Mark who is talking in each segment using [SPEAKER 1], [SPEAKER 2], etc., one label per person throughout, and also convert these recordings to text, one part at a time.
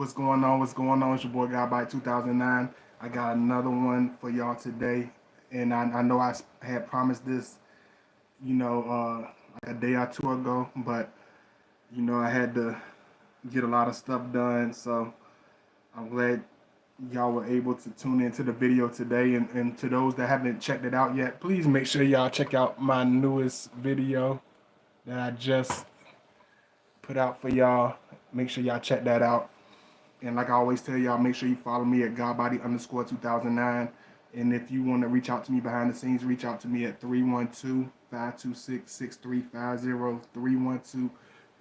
[SPEAKER 1] What's going on? What's going on? It's your boy Guy by 2009. I got another one for y'all today, and I know had promised this, like a day or two ago, but I had to get a lot of stuff done. So I'm glad y'all were able to tune into the video today. And to those that haven't checked it out yet, please make sure y'all check out my newest video that I just put out for y'all. Make sure y'all check that out. And like I always tell y'all, make sure you follow me at Godbody_2009. And if you want to reach out to me behind the scenes, reach out to me at 312-526-6350.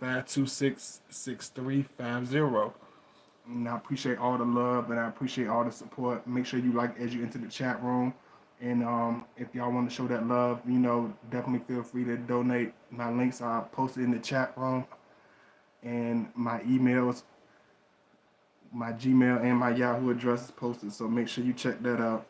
[SPEAKER 1] 312-526-6350. And I appreciate all the love and I appreciate all the support. Make sure you like as you enter the chat room. And if y'all want to show that love, definitely feel free to donate. My links are posted in the chat room. And my emails, my Gmail and my Yahoo address is posted, so make sure you check that out.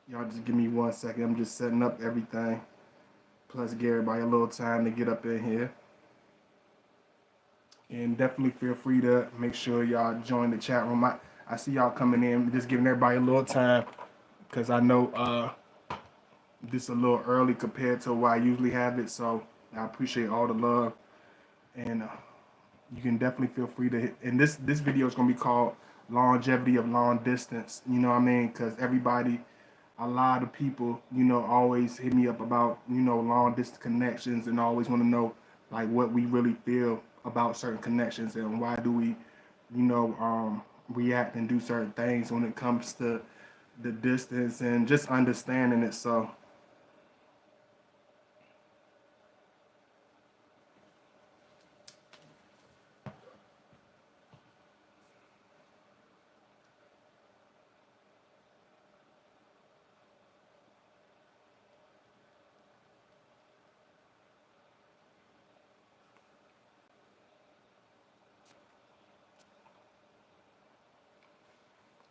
[SPEAKER 1] Y'all just give me 1 second. I'm just setting up everything. Plus give everybody a little time to get up in here. And definitely feel free to make sure y'all join the chat room. I see y'all coming in, just giving everybody a little time because I know this is a little early compared to where I usually have it. So I appreciate all the love. And you can definitely feel free to hit. And this video is going to be called Longevity of Long Distance. You know what I mean? Because a lot of people, always hit me up about, long distance connections and always want to know like what we really feel about certain connections and why do we, react and do certain things when it comes to the distance and just understanding it. So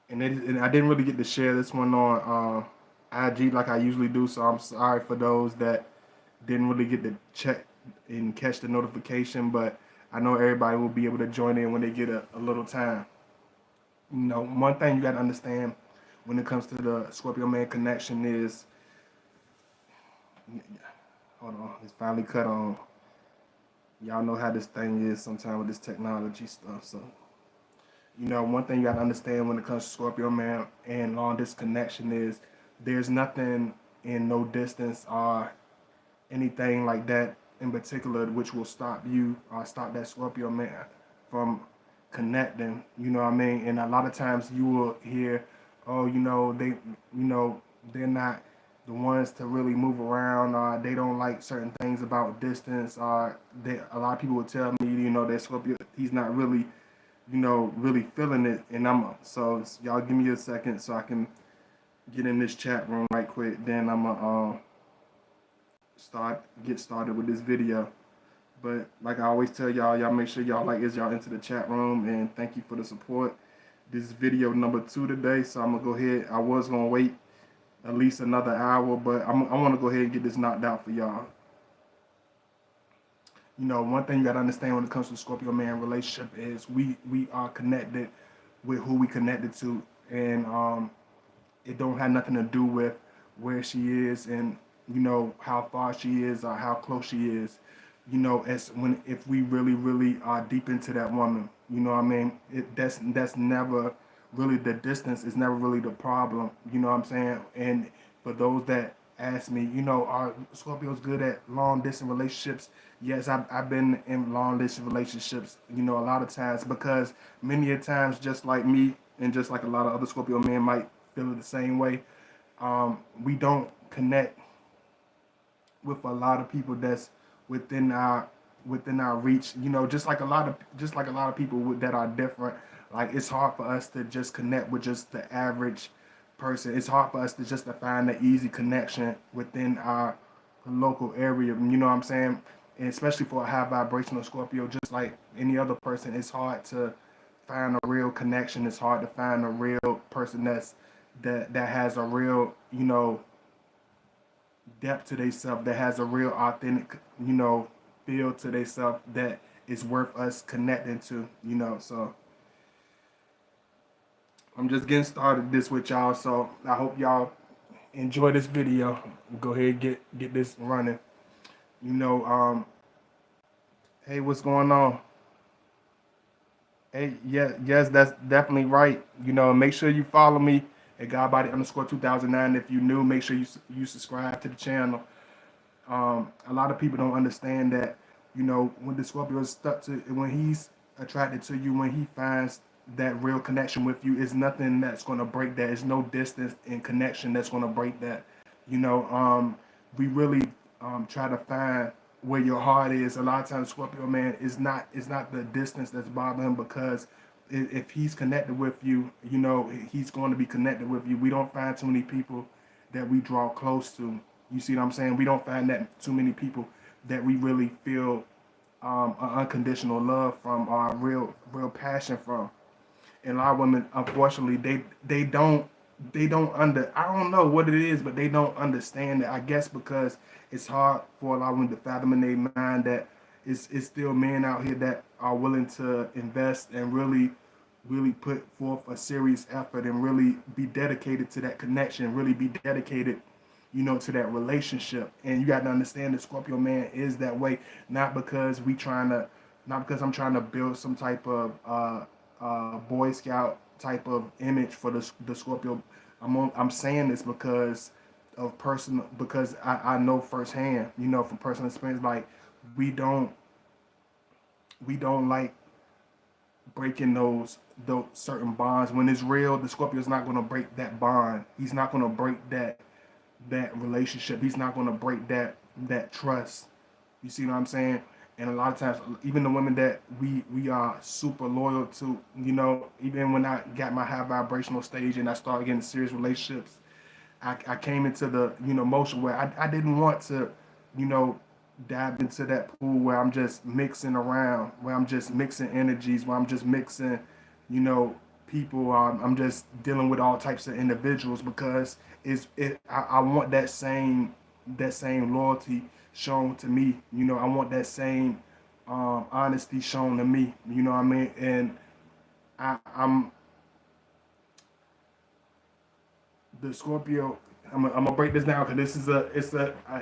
[SPEAKER 1] and I didn't really get to share this one on IG like I usually do, so I'm sorry for those that didn't really get to check and catch the notification, but I know everybody will be able to join in when they get a little time. One thing you got to understand when it comes to the Scorpio man connection is, hold on, it's finally cut on. Y'all know how this thing is sometimes with this technology stuff, so. One thing you got to understand when it comes to Scorpio man and long distance connection is there's nothing in no distance or anything like that in particular which will stop you or stop that Scorpio man from connecting. You know what I mean? And a lot of times you will hear, oh, they're not the ones to really move around, or they don't like certain things about distance, or a lot of people will tell me, that Scorpio, he's not really really feeling it, and so y'all give me a second so I can get in this chat room right quick. Then I'm gonna get started with this video. But like I always tell y'all make sure y'all y'all into the chat room, and thank you for the support. This is video number 2 today, so I'm gonna go ahead. I was gonna wait at least another hour, but I want to go ahead and get this knocked out for y'all. One thing you got to understand when it comes to Scorpio man relationship is we are connected with who we connected to, and it don't have nothing to do with where she is and how far she is or how close she is. If we really are deep into that woman, you know what I mean. That's never really the distance is never really the problem. You know what I'm saying. And for those that ask me, are Scorpios good at long distance relationships? Yes, I've been in long distance relationships, a lot of times, because many a times, just like me and just like a lot of other Scorpio men might feel it the same way, we don't connect with a lot of people that's within our reach. Just like a lot of people that are different. Like, it's hard for us to just connect with just the average person. It's hard for us to find the easy connection within our local area. You know what I'm saying? And especially for a high vibrational Scorpio, just like any other person, it's hard to find a real connection. It's hard to find a real person that has a real, depth to themselves, that has a real authentic, feel to themselves that is worth us connecting to. So I'm just getting started this with y'all. So I hope y'all enjoy this video. Go ahead and get this running. You know, hey, what's going on? Hey, yeah, yes, that's definitely right. Make sure you follow me at Godbody_2009. If you new, make sure you subscribe to the channel. A lot of people don't understand that, when the Scorpio is stuck to, when he's attracted to you, when he finds that real connection with you, is nothing that's going to break that. It's no distance in connection that's going to break that. We really try to find where your heart is. A lot of times, Scorpio man is not the distance that's bothering him, because if he's connected with you, he's going to be connected with you. We don't find too many people that we draw close to. You see what I'm saying? We don't find that too many people that we really feel unconditional love from, or real passion from. And a lot of women, unfortunately, they don't I don't know what it is, but they don't understand it. I guess because it's hard for a lot of women to fathom in their mind that it's still men out here that are willing to invest and really put forth a serious effort and really be dedicated to that connection, really be dedicated, to that relationship. And you got to understand that Scorpio man is that way, not because not because I'm trying to build some type of Boy Scout type of image for the Scorpio. I'm saying this because I know firsthand, from personal experience, like we don't we don't like breaking those certain bonds. When it's real, the Scorpio's not going to break that bond. He's not going to break that relationship. He's not going to break that trust. You see what I'm saying? And a lot of times, even the women that we are super loyal to, even when I got my high vibrational stage and I started getting serious relationships, I came into the motion where I didn't want to, you know, dive into that pool where I'm just mixing around, where I'm just mixing energies, where I'm just mixing, people. I'm just dealing with all types of individuals, because I want that same loyalty shown to me. I want that same honesty shown to me. You know what I mean? And I'm the Scorpio. I'm gonna break this down because this is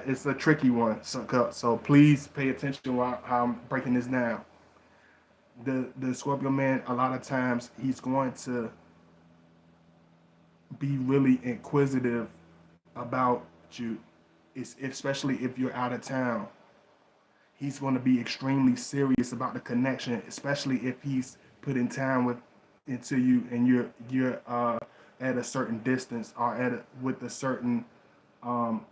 [SPEAKER 1] it's a tricky one. So please pay attention while how I'm breaking this down. The Scorpio man, a lot of times he's going to be really inquisitive about you. It's especially if you're out of town. He's going to be extremely serious about the connection, especially if he's putting time into you, and you're at a certain distance, or um,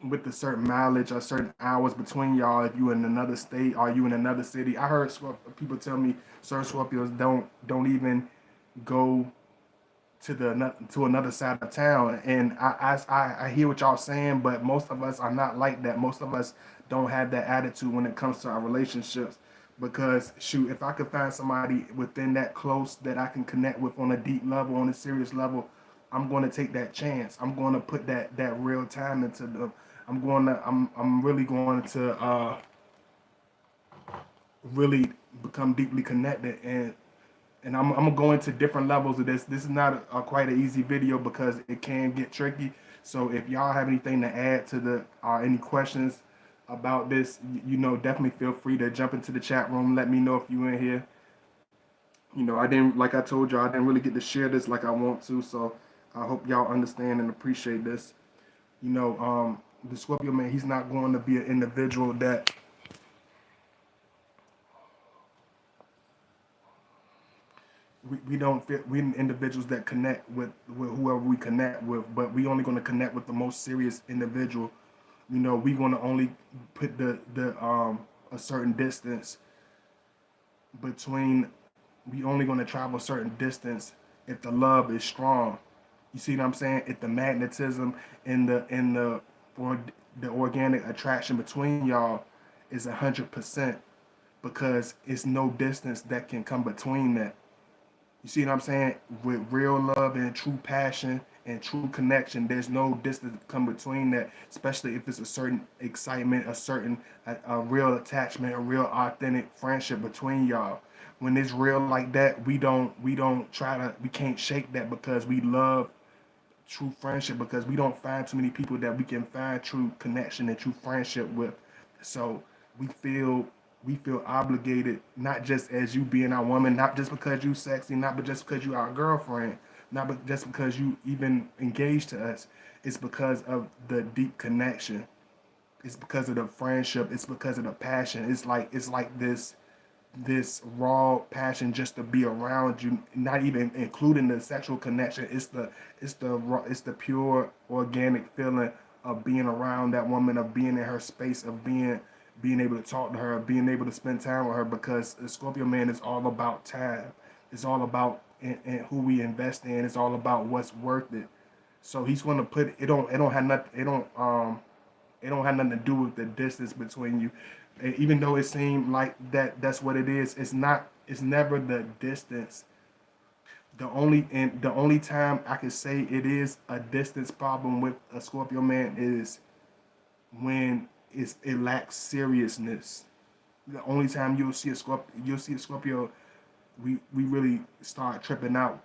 [SPEAKER 1] with a certain mileage or certain hours between y'all. If you in another state or you in another city, I heard people tell me certain Scorpios don't even go to another side of town. And I hear what y'all saying, but most of us are not like that. Most of us don't have that attitude when it comes to our relationships. Because shoot, if I could find somebody within that close that I can connect with on a deep level, on a serious level, I'm going to take that chance. I'm going to put that real time into them. I'm really going to really become deeply connected. And I'm gonna go into different levels of this. This is not quite an easy video because it can get tricky. So if y'all have anything to add to any questions about this, definitely feel free to jump into the chat room. Let me know if you in here. I didn't, like I told y'all, I didn't really get to share this like I want to. So I hope y'all understand and appreciate this. The Scorpio man, he's not going to be an individual that we don't fit. We individuals that connect with whoever we connect with, but we only going to connect with the most serious individual. We going to only put the a certain distance between. We only going to travel a certain distance if the love is strong. You see what I'm saying? If the magnetism in the for the organic attraction between y'all is 100% because it's no distance that can come between that. You see what I'm saying? With real love and true passion and true connection, there's no distance come between that. Especially if it's a certain excitement, a real attachment, a real authentic friendship between y'all. When it's real like that, we can't shake that because we love true friendship because we don't find too many people that we can find true connection and true friendship with. So we feel we feel obligated, not just as you being our woman, not just because you sexy, not but just because you our girlfriend, not but just because you even engaged to us. It's because of the deep connection. It's because of the friendship. It's because of the passion. It's like this raw passion just to be around you, not even including the sexual connection. It's the pure organic feeling of being around that woman, of being in her space, of being able to talk to her, being able to spend time with her. Because the Scorpio man is all about time. It's all about in who we invest in. It's all about what's worth it. So he's going to put it. It don't have nothing. It don't have nothing to do with the distance between you. Even though it seemed like that's what it is, it's not. It's never the distance. The only time I can say it is a distance problem with a Scorpio man is when it lacks seriousness. The only time you'll see a Scorpio, we really start tripping out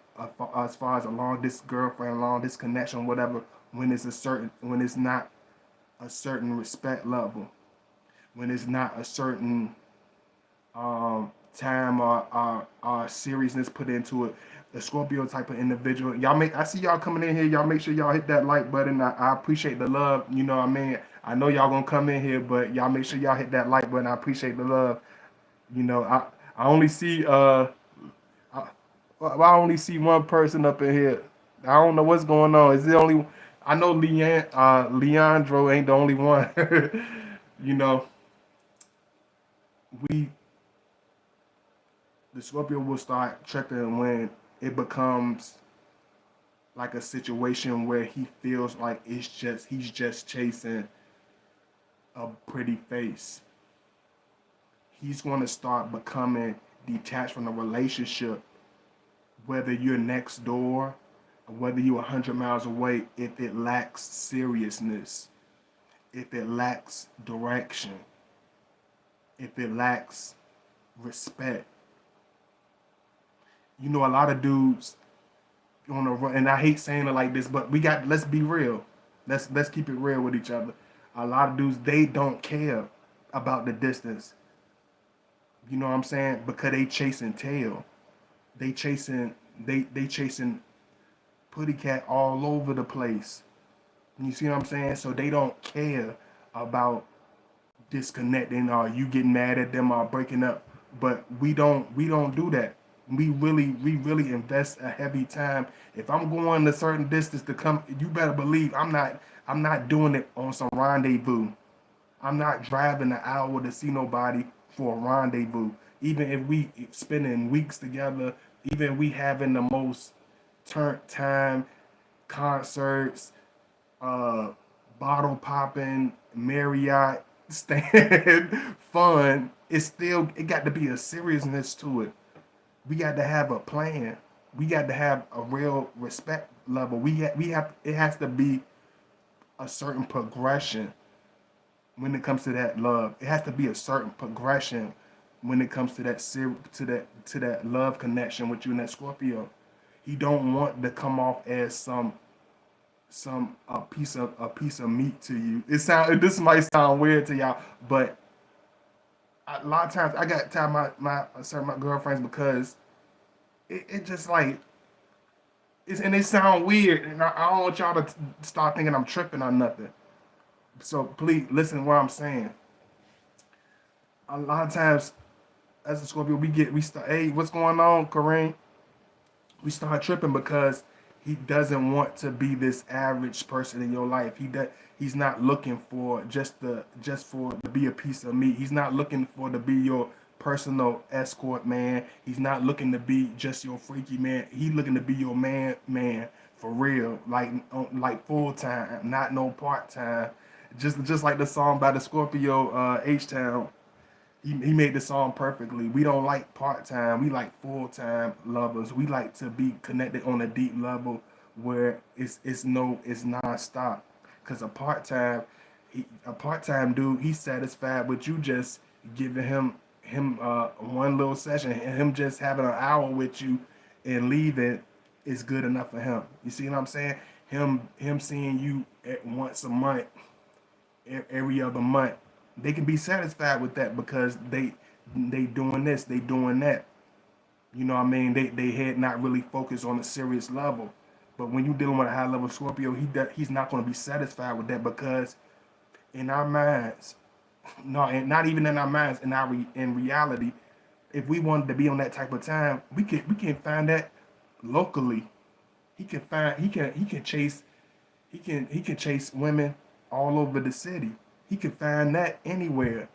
[SPEAKER 1] as far as a long distance girlfriend, long distance connection, whatever. When it's not a certain respect level, when it's not a certain time or seriousness put into it. The Scorpio type of individual. I see y'all coming in here. Y'all make sure y'all hit that like button. I appreciate the love. You know what I mean? I know y'all gonna come in here, but y'all make sure y'all hit that like button. I appreciate the love. I only see I, I only see one person up in here. I don't know what's going on. Is the only I know Leandro ain't the only one. you know, we the Scorpio will start tripping when it becomes like a situation where he feels like he's just chasing a pretty face. He's going to start becoming detached from the relationship, whether you're next door or whether you're 100 miles away, if it lacks seriousness, if it lacks direction, if it lacks respect. A lot of dudes on the run, and I hate saying it like this, but let's be real. Let's keep it real with each other. A lot of dudes, they don't care about the distance. You know what I'm saying? Because they chasing tail. They chasing putty cat all over the place. You see what I'm saying? So they don't care about disconnecting or you getting mad at them or breaking up. But we don't do that. We really invest a heavy time. If I'm going a certain distance to come, you better believe I'm not doing it on some rendezvous. I'm not driving an hour to see nobody for a rendezvous. Even if we spending weeks together, even if we having the most turnt time, concerts, uh, bottle popping, Marriott stand fun, it got to be a seriousness to it. We got to have a plan. We got to have a real respect level. We have it has to be a certain progression when it comes to that love. It has to be a certain progression when it comes to that love connection with you and that Scorpio. He don't want to come off as some a piece of meat to you. This might sound weird to y'all, but a lot of times I got tired of my girlfriends because it just like and they sound weird, and I don't want y'all to start thinking I'm tripping or nothing. So please listen to what I'm saying. A lot of times as a Scorpio, we start, hey, what's going on, Kareem? We start tripping because he doesn't want to be this average person in your life. He's not looking for just for to be a piece of meat. He's not looking for to be your personal escort man. He's not looking to be just your freaky man. He's looking to be your man for real, like full time, not no part time. just like the song by the Scorpio, H-Town. He made the song perfectly. We don't like part time. We like full time lovers. We like to be connected on a deep level where it's nonstop. Cause a part time dude, he's satisfied with you just giving him one little session, and him just having an hour with you and leaving is good enough for him. You see what I'm saying? Him seeing you at once a month, every other month, they can be satisfied with that because they doing this, they doing that. You know what I mean? They head not really focused on a serious level. But when you dealing with a high level Scorpio, he's not going to be satisfied with that because in our minds, no, and not even in our minds, in reality, if we wanted to be on that type of time, we can find that locally. He can chase women all over the city. He can find that anywhere.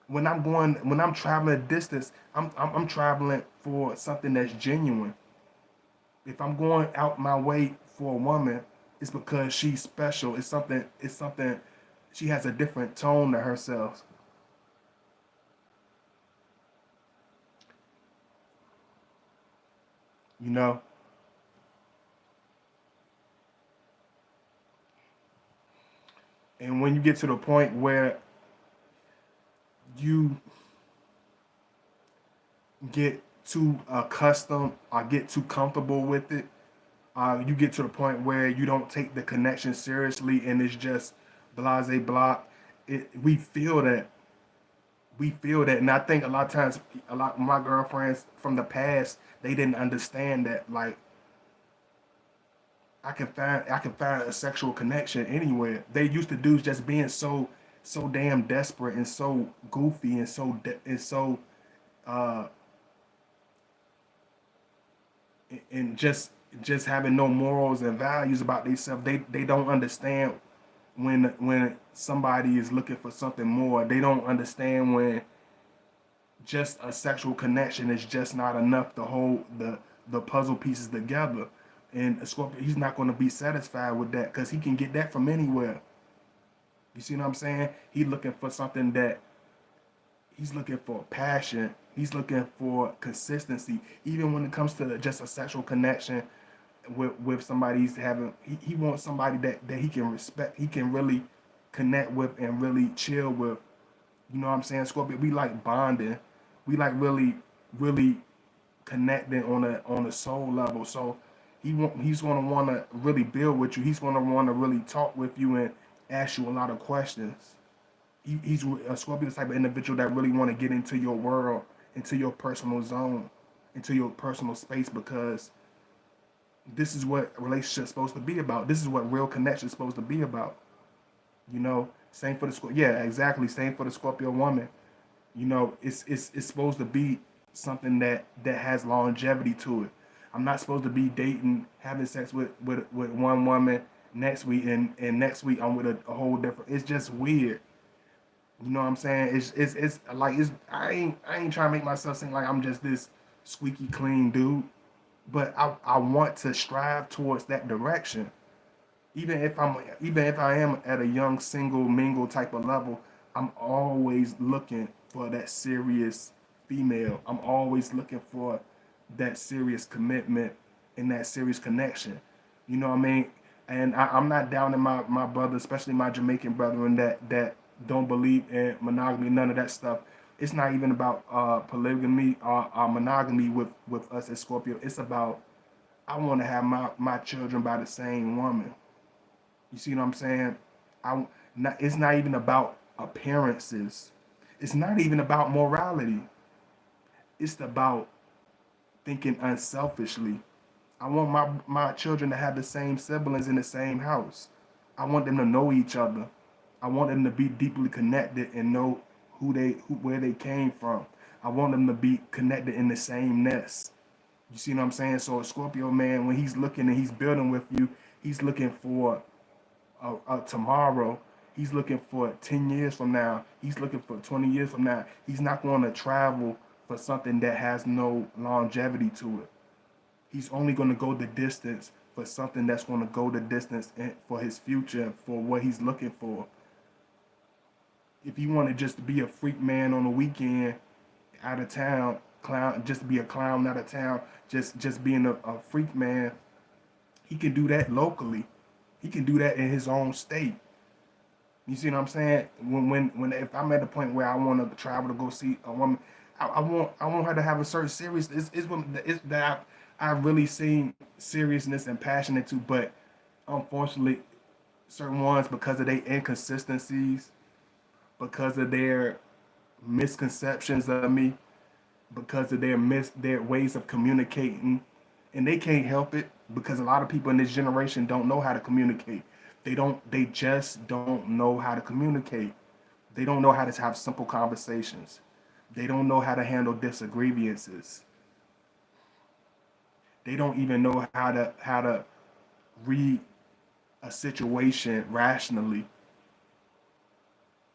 [SPEAKER 1] When I'm traveling a distance, I'm traveling for something that's genuine. If I'm going out my way for a woman, it's because she's special. It's something she has a different tone to herself, you know? And when you get to the point where you get too accustomed or get too comfortable with it, you get to the point where you don't take the connection seriously and it's just blase block. We feel that. And I think a lot of times, a lot of my girlfriends from the past, they didn't understand that. Like, I can find a sexual connection anywhere. They used to do just being so damn desperate and so goofy and so uh and just having no morals and values about themselves. They don't understand when somebody is looking for something more. They don't understand when just a sexual connection is just not enough to hold the puzzle pieces together. And a Scorpio, he's not going to be satisfied with that because he can get that from anywhere. You see what I'm saying? He's looking for passion. He's looking for consistency. Even when it comes to just a sexual connection with somebody he's having, he wants somebody that he can respect, he can really connect with and really chill with. You know what I'm saying? Scorpio, we like bonding. We like really connecting on a soul level. So he's gonna want to really build with you. He's gonna want to really talk with you and ask you a lot of questions. He's a Scorpio type of individual that really want to get into your world, into your personal zone, into your personal space because this is what relationships supposed to be about. This is what real connection is supposed to be about. You know, same for the Scorpio. Yeah, exactly. Same for the Scorpio woman. You know, it's supposed to be something that has longevity to it. I'm not supposed to be dating, having sex with one woman next week, and next week I'm with a whole different. It's just weird. You know what I'm saying? It's like I ain't trying to make myself seem like I'm just this squeaky clean dude, but I want to strive towards that direction. Even if I am at a young single mingle type of level, I'm always looking for that serious female. I'm always looking for that serious commitment and that serious connection. You know what I mean? And I'm not down in my brother, especially my Jamaican brethren that don't believe in monogamy, none of that stuff. It's not even about polygamy or monogamy with us as Scorpio. It's about I want to have my children by the same woman. You see what I'm saying? It's not even about appearances. It's not even about morality. It's about thinking unselfishly. I want my children to have the same siblings in the same house. I want them to know each other. I want them to be deeply connected and know where they came from. I want them to be connected in the same nest. You see what I'm saying? So a Scorpio man, when he's looking and he's building with you, he's looking for tomorrow. He's looking for 10 years from now. He's looking for 20 years from now. He's not going to travel for something that has no longevity to it. He's only going to go the distance for something that's going to go the distance for his future, for what he's looking for. If you want to just be a freak man on the weekend out of town, clown, just be a clown out of town, just being a freak man, he can do that locally. He can do that in his own state. You see what I'm saying? When if I'm at the point where I want to travel to go see a woman, I want her to have a certain seriousness. It's that I've really seen seriousness and passionate to, but unfortunately, certain ones because of their inconsistencies, because of their misconceptions of me, because of their ways of communicating, and they can't help it because a lot of people in this generation don't know how to communicate. They just don't know how to communicate. They don't know how to have simple conversations. They don't know how to handle disagreements. They don't even know how to read a situation rationally.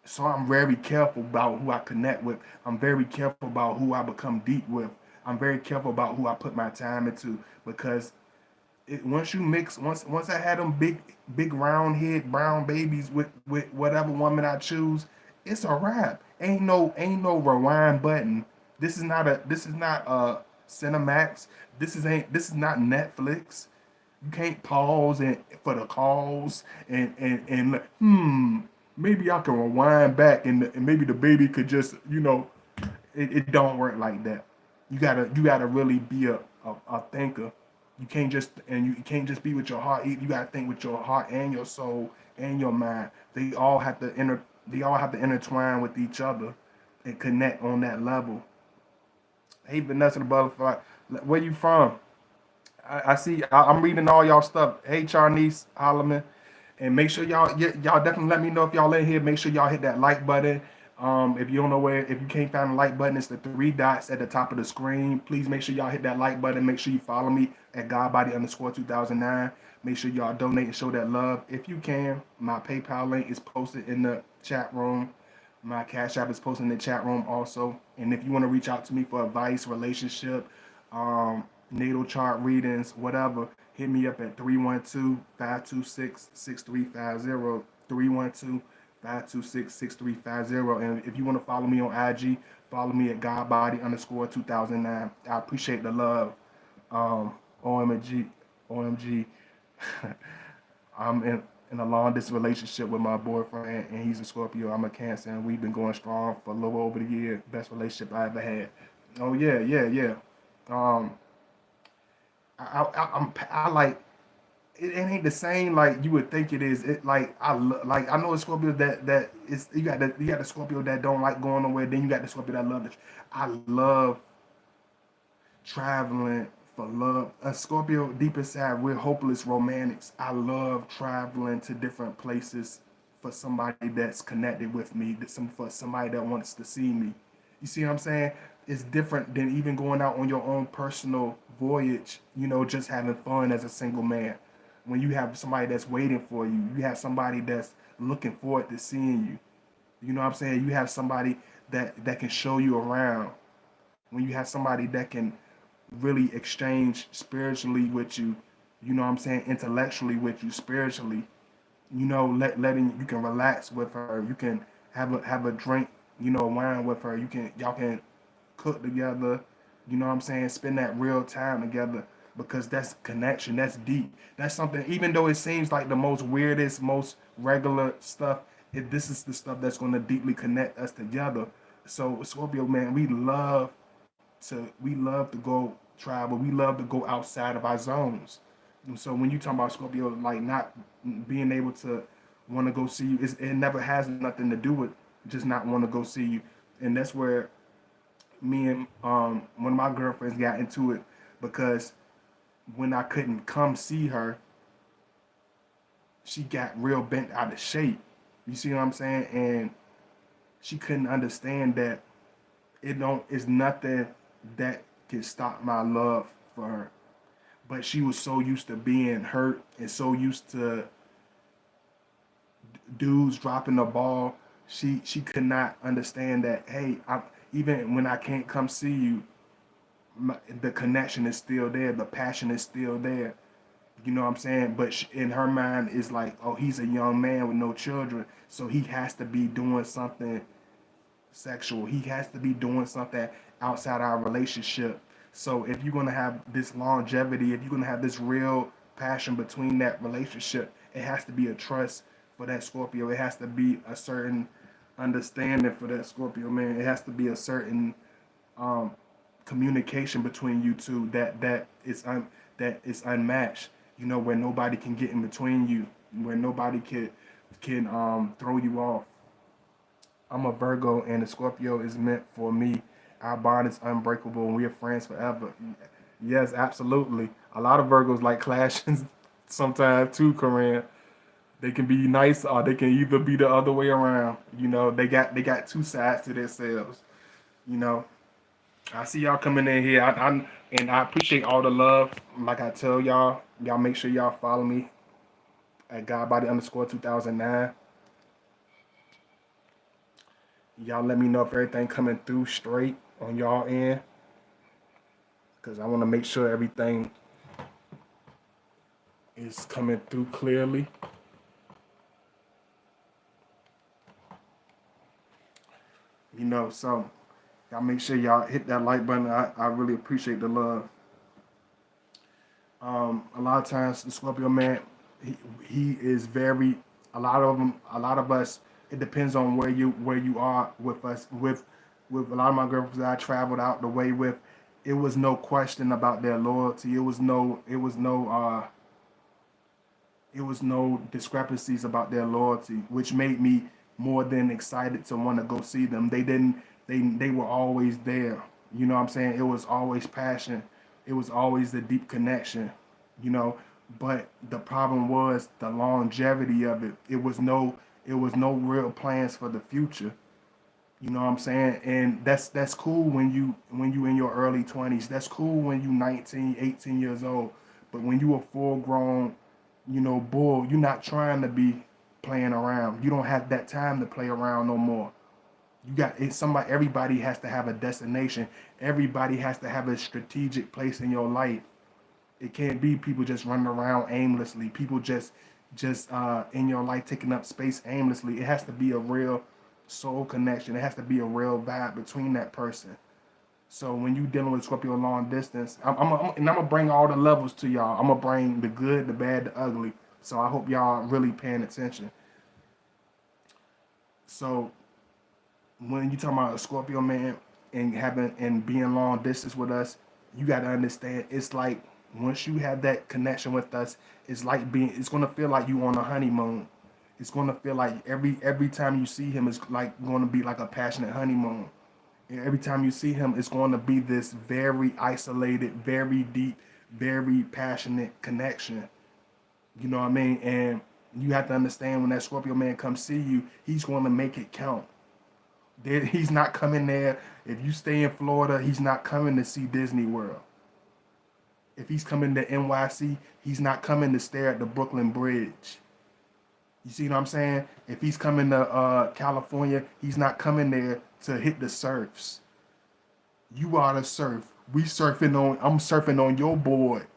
[SPEAKER 1] So I'm very careful about who I connect with. I'm very careful about who I become deep with. I'm very careful about who I put my time into because once you mix, once I had them big round head brown babies with whatever woman I choose, it's a wrap. Ain't no rewind button. This is not Cinemax. This is not Netflix. You can't pause and for the calls and maybe I can rewind back and maybe the baby could just it don't work like that. You gotta really be a thinker. You can't just be with your heart. You gotta think with your heart and your soul and your mind. They all have to intertwine with each other and connect on that level. Hey Vanessa the butterfly, where you from? I see. I'm reading all y'all stuff. Hey, Charnice Holloman, and make sure y'all definitely let me know if y'all in here. Make sure y'all hit that like button. If you don't know if you can't find the like button, it's the three dots at the top of the screen. Please make sure y'all hit that like button. Make sure you follow me at Godbody_2009. Make sure y'all donate and show that love if you can. My PayPal link is posted in the chat room. My Cash App is posted in the chat room also. And if you want to reach out to me for advice, relationship, natal chart readings, whatever, hit me up at 312-526-6350. 312-526-6350. And if you want to follow me on IG, follow me at Godbody_2009. I appreciate the love. OMG, OMG. I'm in a long distance relationship with my boyfriend, and he's a Scorpio. I'm a Cancer, and we've been going strong for a little over the year. Best relationship I ever had. Oh yeah, yeah, yeah. Um, I like it ain't the same like you would think it is. It like like I know a Scorpio that is you got the Scorpio that don't like going nowhere. Then you got the Scorpio that love it. I love traveling for love. A Scorpio deep inside, we're hopeless romantics. I love traveling to different places for somebody that's connected with me. For somebody that wants to see me. You see what I'm saying? It's different than even going out on your own personal voyage. Just having fun as a single man. When you have somebody that's waiting for you, you have somebody that's looking forward to seeing you. You know what I'm saying? You have somebody that can show you around. When you have somebody that can really exchange spiritually with you, you know what I'm saying, intellectually with you, spiritually, letting you can relax with her, you can have a drink, wine with her, y'all can cook together, you know what I'm saying, spend that real time together because that's connection, that's deep. That's something, even though it seems like the most weirdest, most regular stuff, this is the stuff that's going to deeply connect us together. So Scorpio man, we love to go travel. We love to go outside of our zones. And so when you talk about Scorpio, like not being able to want to go see you, it never has nothing to do with just not want to go see you. And that's where me and one of my girlfriends got into it because when I couldn't come see her, she got real bent out of shape. You see what I'm saying? And she couldn't understand that it's nothing that can stop my love for her. But she was so used to being hurt and so used to dudes dropping the ball. She could not understand that. Hey, even when I can't come see you, the connection is still there. The passion is still there. You know what I'm saying? But in her mind is like, oh, he's a young man with no children, so he has to be doing something sexual. He has to be doing something outside our relationship. So if you're gonna have this longevity, if you're gonna have this real passion between that relationship, it has to be a trust for that Scorpio. It has to be a certain understanding for that Scorpio man. It has to be a certain um, communication between you two that is unmatched. You know, where nobody can get in between you, where nobody can throw you off. I'm a Virgo and the Scorpio is meant for me. Our bond is unbreakable and we are friends forever. Yes, absolutely. A lot of Virgos like clashes sometimes too, Corinne. They can be nice or they can either be the other way around. You know, they got two sides to themselves. You know. I see y'all coming in here. And I appreciate all the love. Like I tell y'all make sure y'all follow me at Godbody_2009. Y'all let me know if everything coming through straight on y'all end, because I want to make sure everything is coming through clearly. You know, so y'all make sure y'all hit that like button. I really appreciate the love. A lot of times the Scorpio man, he is very. A lot of us. It depends on where you are with us. With a lot of my girlfriends that I traveled out the way with, it was no question about their loyalty. It was no discrepancies about their loyalty, which made me more than excited to want to go see them. They were always there. You know what I'm saying? It was always passion. It was always the deep connection, you know. But the problem was the longevity of it. It was no real plans for the future. You know what I'm saying? And that's cool when you in your early 20s. That's cool when you 19, 18 years old. But when you a full grown, bull, you're not trying to be playing around. You don't have that time to play around no more. You got it's somebody everybody has to have a destination. Everybody has to have a strategic place in your life. It can't be people just running around aimlessly. People just in your life taking up space aimlessly. It has to be a real soul connection. It has to be a real vibe between that person. So when you dealing with Scorpio long distance, I'm gonna bring all the levels to y'all. I'm gonna bring the good, the bad, the ugly. So I hope y'all really paying attention. So when you talking about a Scorpio man and having and being long distance with us, you got to understand it's like once you have that connection with us, it's gonna feel like you on a honeymoon. It's gonna feel like every time you see him, it's like gonna be like a passionate honeymoon. And every time you see him, it's going to be this very isolated, very deep, very passionate connection. You know what I mean? And you have to understand when that Scorpio man comes see you, he's going to make it count. He's not coming there. If you stay in Florida, he's not coming to see Disney World. If he's coming to NYC, he's not coming to stare at the Brooklyn Bridge. You see what I'm saying? If he's coming to California, he's not coming there to hit the surfs. You are the surf. I'm surfing on your board.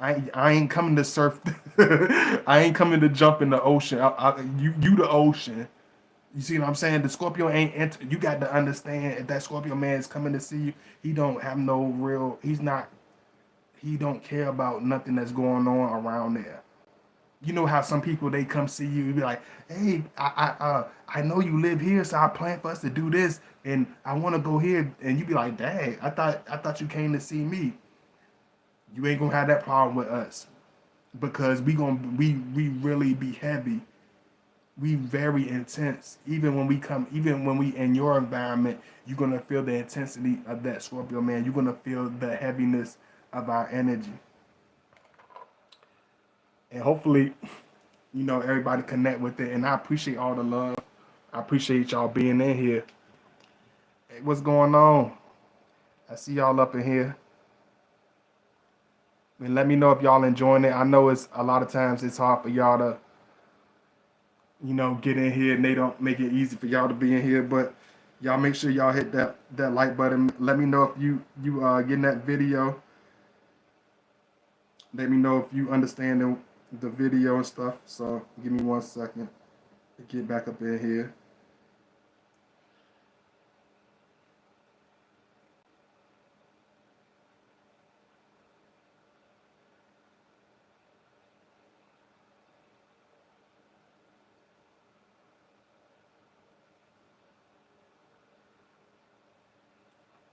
[SPEAKER 1] I ain't coming to surf. I ain't coming to jump in the ocean. You the ocean. You see what I'm saying? The Scorpio ain't enter. You got to understand if that Scorpio man is coming to see you, he don't have no real. He's not. He don't care about nothing that's going on around there. You know how some people they come see you and be like, "Hey, I know you live here, so I plan for us to do this, and I want to go here." And you be like, "Dang, I thought you came to see me." You ain't gonna have that problem with us because we really be heavy. We very intense. Even when we in your environment, you're gonna feel the intensity of that Scorpio man. You're gonna feel the heaviness of our energy, and hopefully everybody connect with it. And I appreciate all the love. I appreciate y'all being in here. Hey, what's going on? I see y'all up in here. And let me know if y'all enjoying it. I know it's a lot of times it's hard for y'all to, get in here and they don't make it easy for y'all to be in here. But y'all make sure y'all hit that like button. Let me know if you getting that video. Let me know if you understand the video and stuff. So give me 1 second to get back up in here.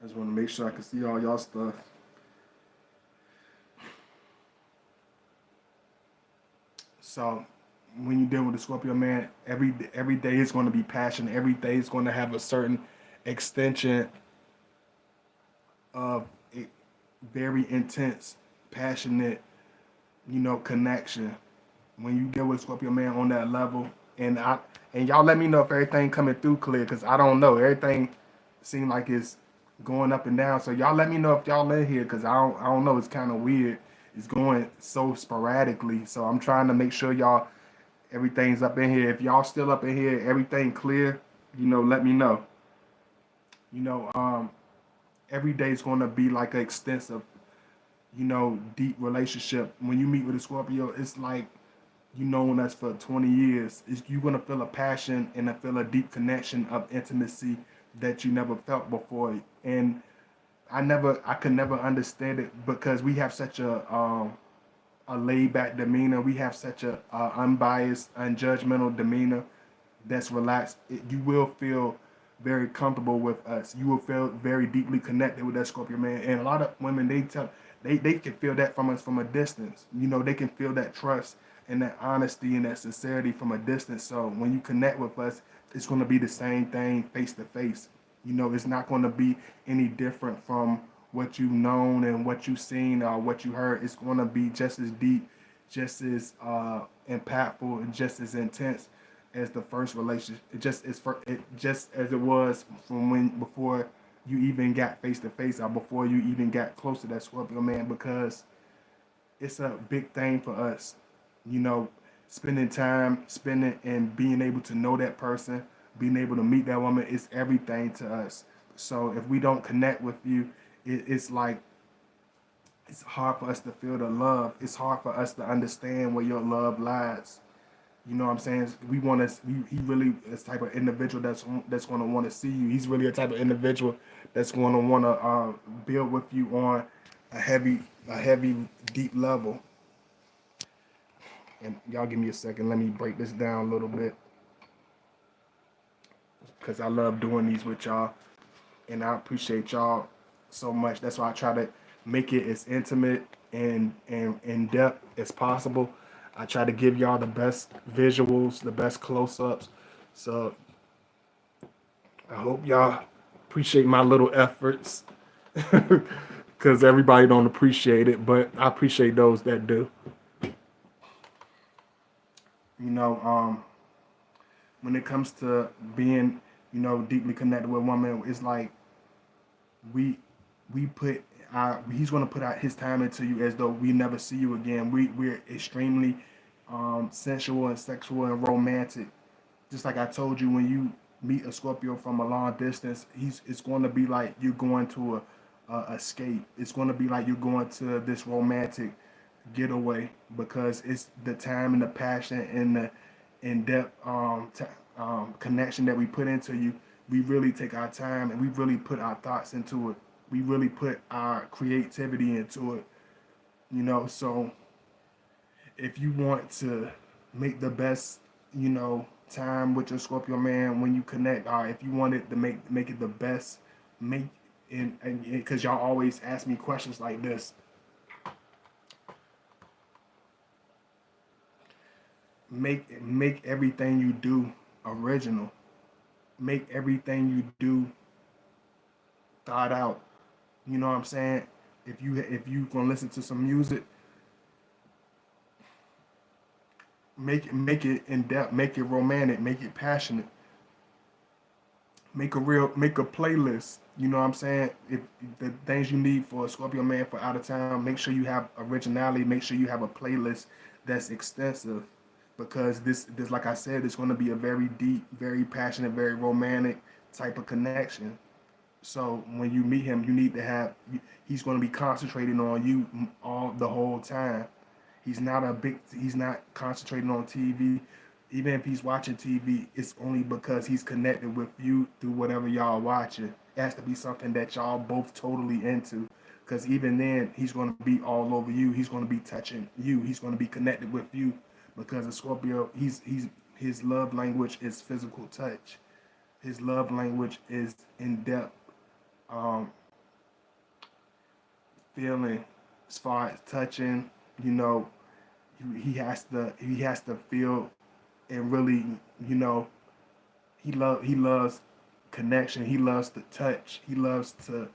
[SPEAKER 1] I just want to make sure I can see all y'all stuff. So when you deal with the Scorpio man, every day is going to be passion. Every day is going to have a certain extension of a very intense, passionate, connection. When you deal with Scorpio man on that level, and I and y'all let me know if everything coming through clear, cause I don't know. Everything seems like it's going up and down. So y'all let me know if y'all in here, cause I don't know. It's kind of weird. It's going so sporadically. So I'm trying to make sure y'all everything's up in here. If y'all still up in here, everything clear, let me know. You know, um, every day is going to be like an extensive, deep relationship. When you meet with a Scorpio, it's like you known us for 20 years. You're going to feel a passion and feel a deep connection of intimacy that you never felt before. And I could never understand it because we have such a laid back demeanor. We have such a unbiased, unjudgmental demeanor that's relaxed. You will feel very comfortable with us. You will feel very deeply connected with that Scorpio man. And a lot of women, they can feel that from us from a distance. They can feel that trust and that honesty and that sincerity from a distance. So when you connect with us, it's going to be the same thing face to face. It's not going to be any different from what you've known and what you've seen or what you heard. It's going to be just as deep, just as impactful, and just as intense as the first relationship. It just as it was from when before you even got face to face or before you even got close to that Scorpio man, because it's a big thing for us. You know, spending and being able to know that person, being able to meet that woman is everything to us. So if we don't connect with you, it's like it's hard for us to feel the love. It's hard for us to understand where your love lies. You know what I'm saying? We want to. He really is the type of individual that's going to want to see you. He's really a type of individual that's going to want to build with you on a heavy, deep level. And y'all give me a second. Let me break this down a little bit because I love doing these with y'all, and I appreciate y'all so much. That's why I try to make it as intimate and in depth as possible. I try to give y'all the best visuals, the best close-ups. So I hope y'all appreciate my little efforts because everybody don't appreciate it, but I appreciate those that do. You know, when it comes to being, deeply connected with a woman, it's like we we put he's gonna put out his time into you as though we never see you again. We're extremely sensual and sexual and romantic. Just like I told you, when you meet a Scorpio from a long distance, it's going to be like you're going to a escape. It's going to be like you're going to this romantic getaway because it's the time and the passion and the in-depth connection that we put into you. We really take our time and we really put our thoughts into it. We really put our creativity into it. So if you want to make the best, time with your Scorpio man when you connect, or if you want it to make it the best, make and because y'all always ask me questions like this, make everything you do original. Make everything you do thought out. You know what I'm saying? If you gonna listen to some music, make it in depth, make it romantic, make it passionate, make a playlist. You know what I'm saying? If the things you need for a Scorpio man for out of town, make sure you have originality. Make sure you have a playlist that's extensive, because this like I said, it's going to be a very deep, very passionate, very romantic type of connection. So when you meet him, you need to have. He's going to be concentrating on you all the whole time. He's not a big. He's not concentrating on TV. Even if he's watching TV, it's only because he's connected with you through whatever y'all watching. It has to be something that y'all both totally into. Because even then, he's going to be all over you. He's going to be touching you. He's going to be connected with you. Because a Scorpio, his love language is physical touch. His love language is in depth um, feeling, as far as touching. You know, he has to feel and really, you know, he loves connection. He loves to touch. He loves to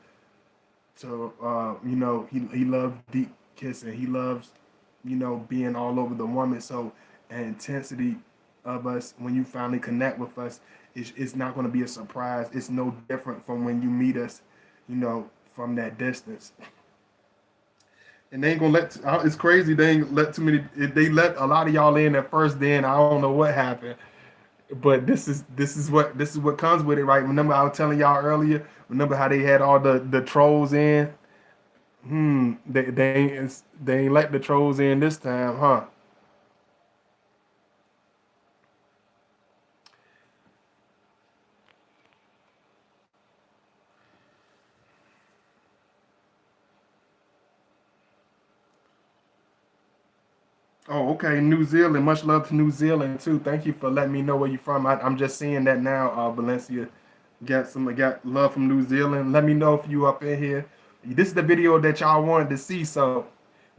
[SPEAKER 1] he loves deep kissing. He loves, being all over the woman. So an intensity of us when you finally connect with us, it's not going to be a surprise. It's no different from when you meet us, from that distance. And they ain't gonna let. It's crazy. They ain't let too many. They let a lot of y'all in at first. Then I don't know what happened. But this is what comes with it, right? Remember I was telling y'all earlier. Remember how they had all the trolls in? They ain't let the trolls in this time, huh? Oh, okay. New Zealand. Much love to New Zealand too. Thank you for letting me know where you're from. I'm just seeing that now. Valencia got love from New Zealand. Let me know if you up in here. This is the video that y'all wanted to see, so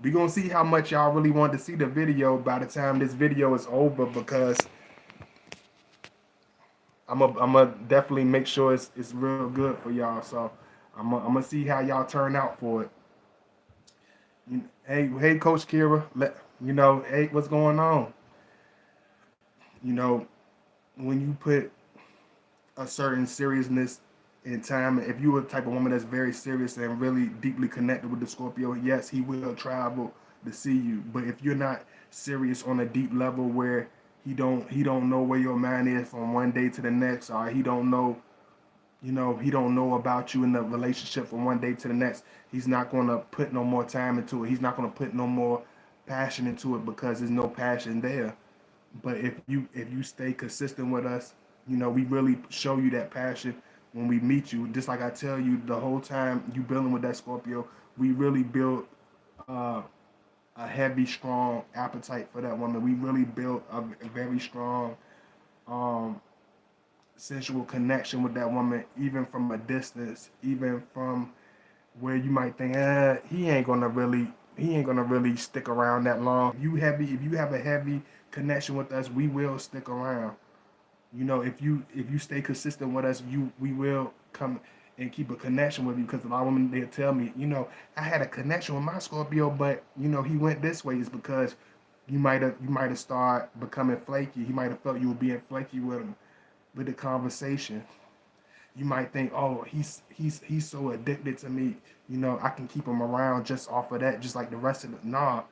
[SPEAKER 1] we gonna see how much y'all really wanted to see the video by the time this video is over because I'm gonna definitely make sure it's real good for y'all. So I'm gonna see how y'all turn out for it. Hey, Coach Kira, hey, what's going on? You know, when you put a certain seriousness in time, if you're a type of woman that's very serious and really deeply connected with the Scorpio, yes, he will travel to see you. But if you're not serious on a deep level where he don't know where your mind is from one day to the next, or he don't know about you in the relationship from one day to the next. He's not going to put no more time into it. He's not going to put no more passion into it because there's no passion there. But if you stay consistent with us, we really show you that passion when we meet you. Just like I tell you, the whole time you building with that Scorpio, we really build uh, a heavy, strong appetite for that woman. We really built a very strong um, sensual connection with that woman, even from a distance, even from where you might think, he ain't gonna really stick around that long. If you have a heavy connection with us, we will stick around. If you stay consistent with us, we will come and keep a connection with you. Because a lot of women they'll tell me, I had a connection with my Scorpio, but he went this way. Is because you might have started becoming flaky. He might have felt you were being flaky with him with the conversation. You might think, oh, he's so addicted to me. I can keep him around just off of that, just like the rest of it. Nah,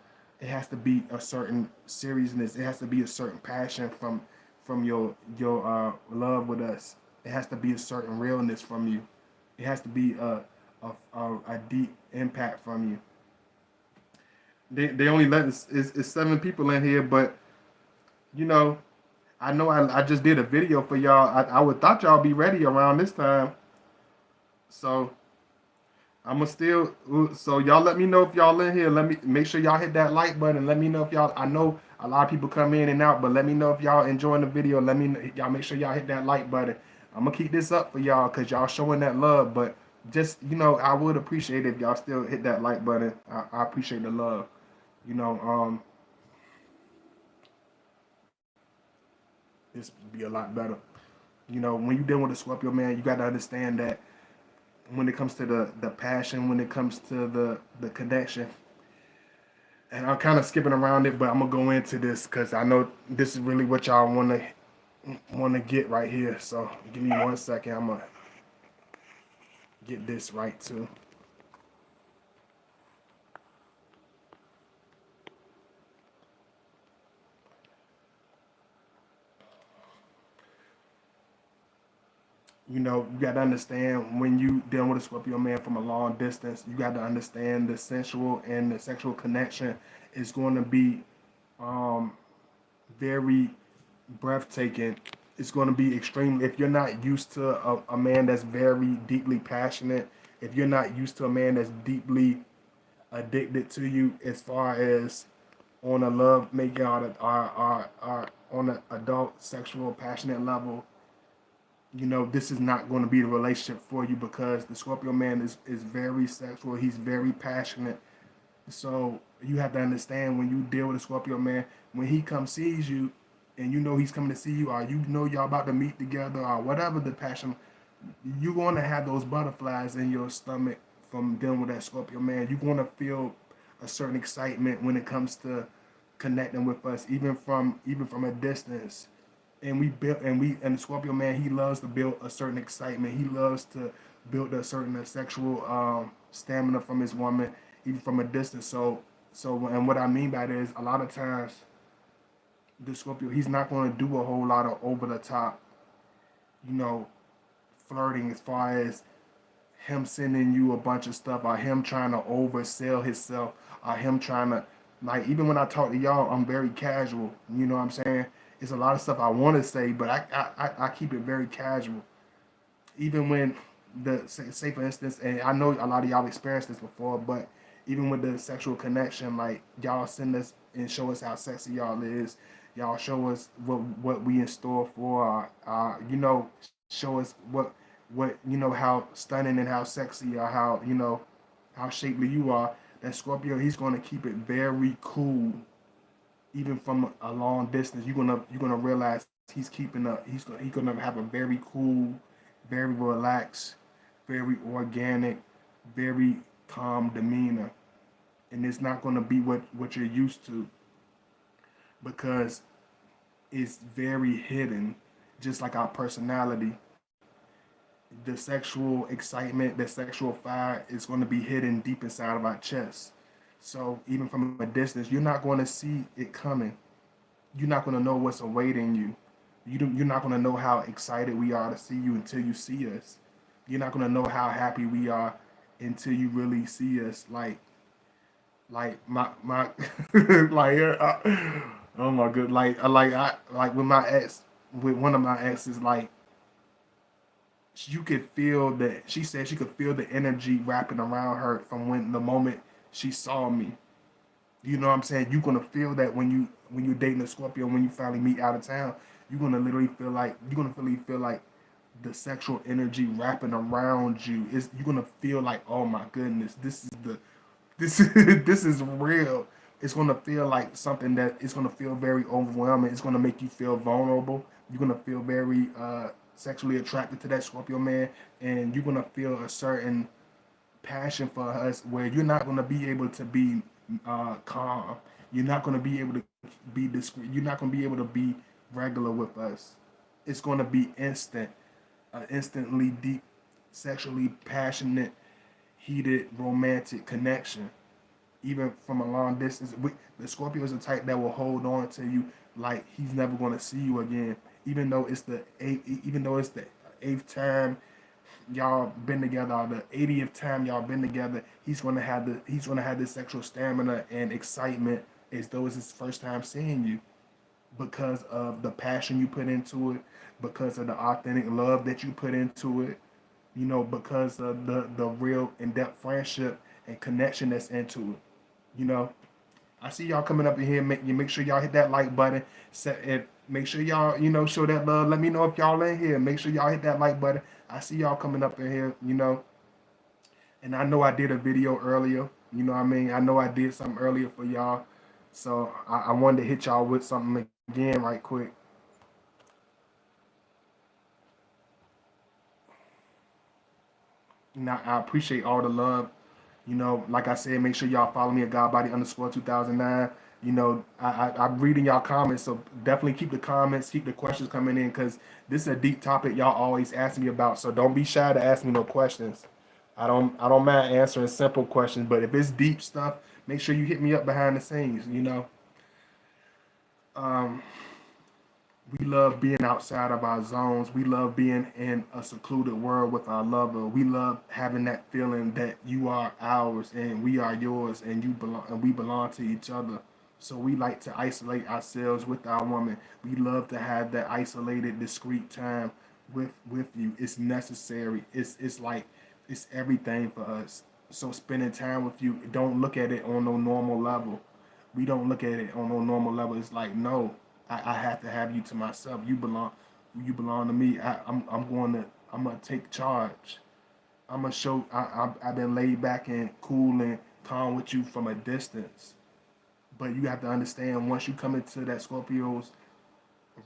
[SPEAKER 1] it has to be a certain seriousness. It has to be a certain passion from your love with us. It has to be a certain realness from you. It has to be a deep impact from you. They only let us is 7 people in here, but you know I just did a video for y'all. I would thought y'all be ready around this time. So I'ma still so y'all let me know if y'all in here. Let me make sure y'all hit that like button. Let me know if y'all I know a lot of people come in and out, but let me know if y'all enjoying the video. Let me y'all make sure y'all hit that like button. I'm gonna keep this up for y'all because y'all showing that love. But just I would appreciate it if y'all still hit that like button. I appreciate the love. You know, this would be a lot better. When you deal with a Scorpio man, you got to understand that when it comes to the passion, when it comes to the connection, and I'm kind of skipping around it, but I'm gonna go into this because I know this is really what y'all want to get right here. So give me 1 second. I'm gonna get this right too. You got to understand when you dealing with a Scorpio man from a long distance, you got to understand the sensual and the sexual connection is going to be um, very breathtaking. It's going to be extreme. If you're not used to a man that's very deeply passionate, if you're not used to a man that's deeply addicted to you, as far as on a love making or on an adult sexual passionate level, this is not going to be the relationship for you because the Scorpio man is very sexual. He's very passionate. So you have to understand when you deal with a Scorpio man, when he comes sees you, and you know he's coming to see you, or you know y'all about to meet together, or whatever the passion, you're going to have those butterflies in your stomach from dealing with that Scorpio man. You're going to feel a certain excitement when it comes to connecting with us, even from a distance. And the Scorpio man, he loves to build a certain excitement. He loves to build a certain sexual stamina from his woman, even from a distance. And what I mean by that is a lot of times the Scorpio, he's not going to do a whole lot of over the top, you know, flirting, as far as him sending you a bunch of stuff, or him trying to oversell himself, or him trying to, like, even when I talk to y'all, I'm very casual. You know what I'm saying? It's a lot of stuff I want to say, but I keep it very casual. Even when say for instance, and I know a lot of y'all experienced this before, but even with the sexual connection, like y'all send us and show us how sexy y'all is. Y'all show us what we in store for. Show us what how stunning and how sexy, or how how shapely you are. That Scorpio, he's going to keep it very cool, even from a long distance. You're gonna realize he's gonna have a very cool, very relaxed, very organic, very calm demeanor, and it's not gonna be what you're used to, because it's very hidden, just like our personality. The sexual excitement, the sexual fire is going to be hidden deep inside of our chest. So even from a distance, you're not going to see it coming. You're not going to know what's awaiting you. You're not going to know how excited we are to see you until you see us. You're not going to know how happy we are until you really see us. Like my like oh my good, like with my ex, with one of my exes, like you could feel that, she said she could feel the energy wrapping around her from when the moment she saw me. You know what I'm saying? You're gonna feel that when you're dating a Scorpio, when you finally meet out of town, you're gonna feel like the sexual energy wrapping around you. You're gonna feel like, oh my goodness, this this is real. It's gonna feel like something that it's gonna feel very overwhelming. It's gonna make you feel vulnerable. You're gonna feel very sexually attracted to that Scorpio man, and you're gonna feel a certain passion for us where you're not gonna be able to be calm. You're not gonna be able to be discreet. You're not gonna be able to be regular with us. It's gonna be instant, instantly deep, sexually passionate, heated, romantic connection, even from a long distance. The Scorpio is the type that will hold on to you like he's never going to see you again, even though it's the eighth time y'all been together, or the 80th time y'all been together. He's gonna have this sexual stamina and excitement as though it's his first time seeing you, because of the passion you put into it, because of the authentic love that you put into it, because of the real in-depth friendship and connection that's into it. You know, I see y'all coming up in here. Make sure y'all hit that like button. Make sure y'all show that love. Let me know if y'all in here. Make sure y'all hit that like button. I see y'all coming up in here. And I know I did a video earlier. You know what I mean? I know I did something earlier for y'all. So I wanted to hit y'all with something again right quick. I appreciate all the love. Like I said, make sure y'all follow me at Godbody_2009. I'm reading y'all comments, so definitely keep the comments, keep the questions coming in, because this is a deep topic y'all always ask me about. So don't be shy to ask me no questions. I don't mind answering simple questions, but if it's deep stuff, make sure you hit me up behind the scenes. Um, We love being outside of our zones. We love being in a secluded world with our lover. We love having that feeling that you are ours and we are yours and you belong and we belong to each other. So we like to isolate ourselves with our woman. We love to have that isolated, discreet time with you. It's necessary. It's like it's everything for us. So spending time with you, don't look at it on no normal level. We don't look at it on no normal level. It's like no, I have to have you to myself. You belong to me. I'm gonna take charge. I'm gonna show. I've been laid back and cool and calm with you from a distance. But you have to understand once you come into that Scorpio's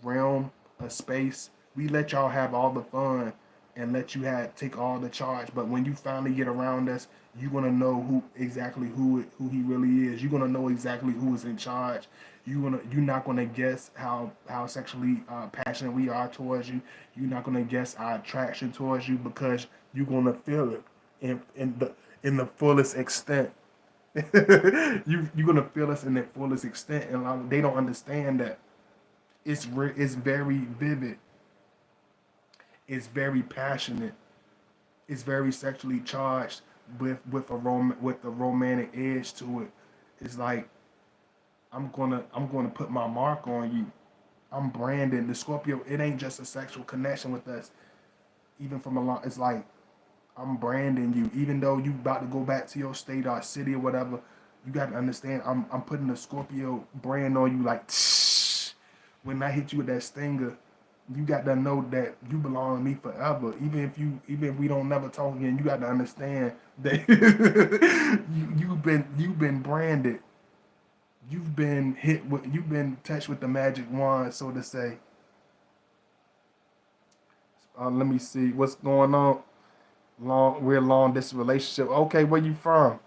[SPEAKER 1] realm of space, we let y'all have all the fun and let you have take all the charge. But when you finally get around us, you're gonna know who he really is. You're gonna know exactly who is in charge. You're not gonna guess how sexually passionate we are towards you. You're not gonna guess our attraction towards you because you're gonna feel it in the fullest extent. You're gonna feel us in the fullest extent, and like, they don't understand that it's very vivid, it's very passionate, it's very sexually charged with a romantic edge to it. It's like I'm gonna put my mark on you. I'm branding the Scorpio. It ain't just a sexual connection with us. Even from a long, it's like I'm branding you. Even though you about to go back to your state or city or whatever, you got to understand. I'm putting the Scorpio brand on you. Like when I hit you with that stinger, you got to know that you belong to me forever. Even if we don't never talk again, you got to understand that you've been branded. You've been touched with the magic wand, so to say. Let me see what's going on. We're long distance relationship. Okay, where you from?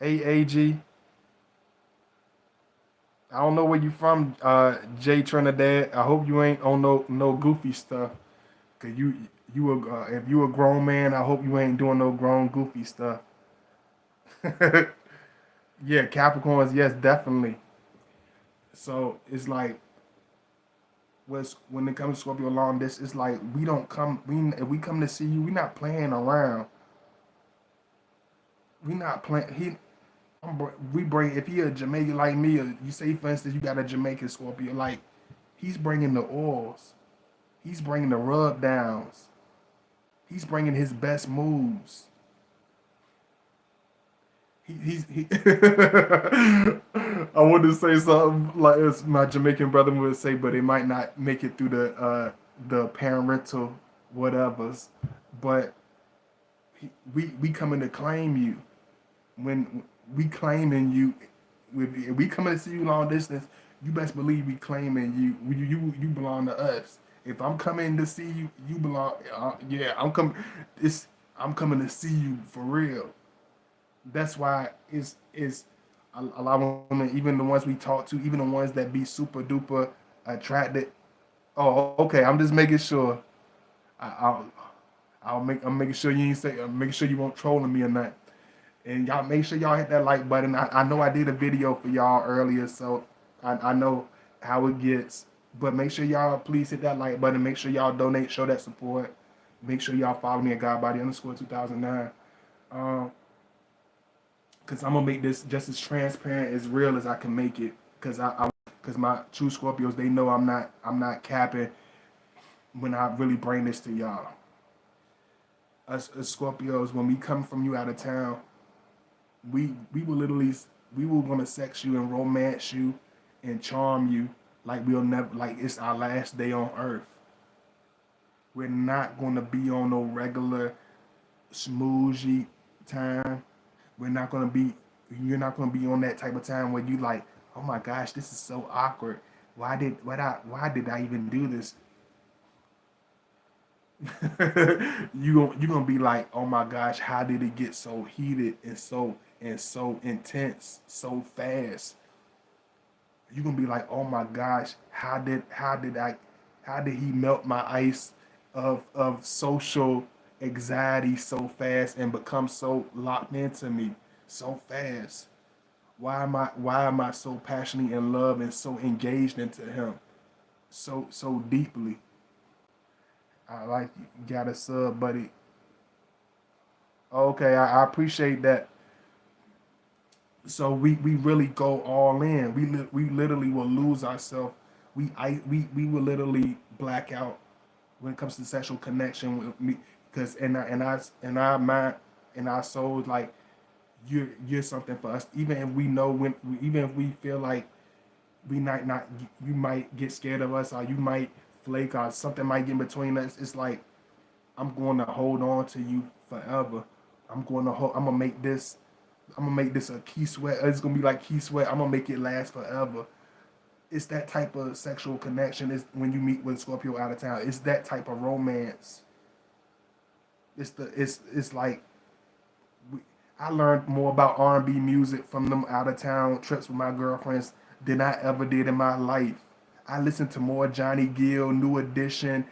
[SPEAKER 1] AAG. I don't know where you from, Jay Trinidad. I hope you ain't on no goofy stuff. Cause if you a grown man, I hope you ain't doing no grown goofy stuff. Yeah, Capricorns, yes, definitely. So it's like when it comes to Scorpio long distance, it's like we don't come. If we come to see you, we not playing around. We not playing. We bring if he a Jamaican like me, or you say for instance you got a Jamaican Scorpio, like he's bringing the oils, he's bringing the rub downs, he's bringing his best moves. He I wanted to say something like as my Jamaican brother would say, but it might not make it through the parental whatevers. But we coming to claim you when we claiming you. If we coming to see you long distance, you best believe we claiming you. You belong to us. If I'm coming to see you, you belong. Yeah, I'm coming. I'm coming to see you for real. That's why it's a lot of women, even the ones we talk to, even the ones that be super duper attracted. Oh, okay. I'm just making sure. I'll I'm making sure you ain't say. I'm making sure you won't trolling me or not. And y'all make sure y'all hit that like button. I know I did a video for y'all earlier, so I know how it gets. But make sure y'all please hit that like button. Make sure y'all donate, show that support. Make sure y'all follow me at Godbody_2009. Um, Cause I'm gonna make this just as transparent as real as I can make it. Cause my true Scorpios, they know I'm not capping when I really bring this to y'all. Us as Scorpios, when we come from you out of town, we will literally we will gonna sex you and romance you and charm you like we'll never like it's our last day on earth. We're not gonna be on no regular smoothie time. We're not gonna be you're not gonna be on that type of time where you like, oh my gosh, this is so awkward. Why did I even do this? You gonna be like, oh my gosh, how did it get so heated and so intense so fast? You're gonna be like, oh my gosh, how did he melt my ice of social anxiety so fast and become so locked into me so fast? Why am I so passionately in love and so engaged into him? so deeply. I like you. Got a sub, buddy. Okay, I appreciate that. So we really go all in. We literally will lose ourselves. We will literally black out when it comes to sexual connection with me, because in our mind, in our souls, like you're something for us. Even if we know when, even if we feel like we might not, you might get scared of us, or you might flake, or something might get in between us. It's like I'm going to hold on to you forever. I'm gonna make this. I'm gonna make this a key sweat. It's gonna be like key sweat. I'm gonna make it last forever. It's that type of sexual connection. Is when you meet with Scorpio out of town. It's that type of romance. It's like we, I learned more about R&B music from them out of town trips with my girlfriends than I ever did in my life. I listened to more Johnny Gill, New Edition,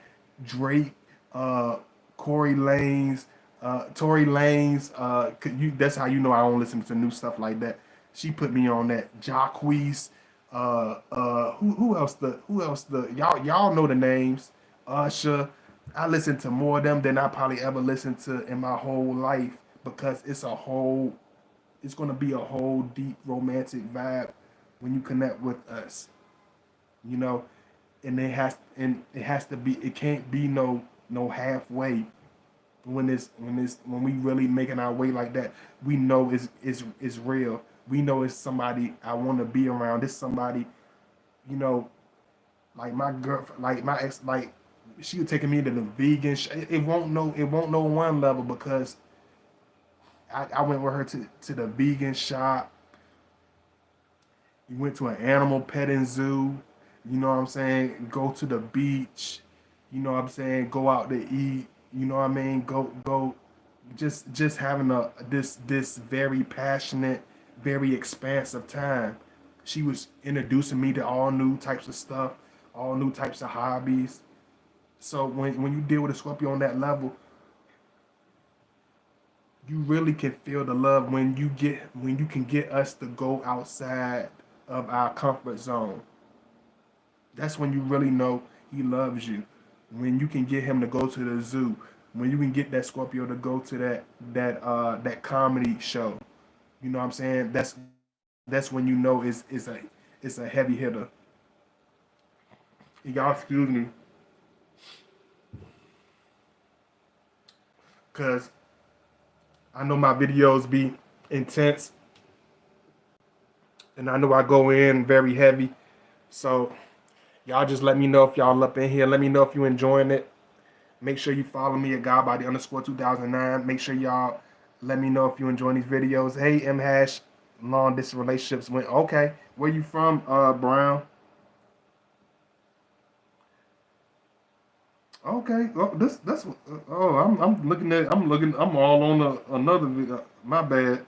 [SPEAKER 1] Drake, uh, Corey Lanes, Tory Lanez. That's how you know I don't listen to new stuff like that. She put me on that. Jacquees. Who else the y'all know the names. Usher. I listened to more of them than I probably ever listened to in my whole life, because it's gonna be a whole deep romantic vibe when you connect with us, you know, and it has to be, it can't be no halfway. When we really making our way like that, we know it's real. We know it's somebody I want to be around. It's somebody, you know, like my girl, like my ex, like she was taking me to the vegan. It won't know one level, because I went with her to the vegan shop. We went to an animal petting zoo. You know what I'm saying? Go to the beach. You know what I'm saying? Go out to eat. You know what I mean? Go. Just having this very passionate, very expansive time. She was introducing me to all new types of stuff, all new types of hobbies. So when you deal with a Scorpio on that level, you really can feel the love when you can get us to go outside of our comfort zone. That's when you really know he loves you. When you can get him to go to the zoo, when you can get that Scorpio to go to that comedy show. You know what I'm saying? That's when you know it's a heavy hitter. Y'all excuse me, cause I know my videos be intense, and I know I go in very heavy. So y'all just let me know if y'all up in here. Let me know if you enjoying it. Make sure you follow me at God by the underscore 2009. Make sure y'all let me know if you enjoying these videos. Hey, M Hash, long distance relationships went okay. Where you from, Brown? Okay. Oh, that's. Oh, I'm looking at. I'm looking. I'm all on another video. My bad.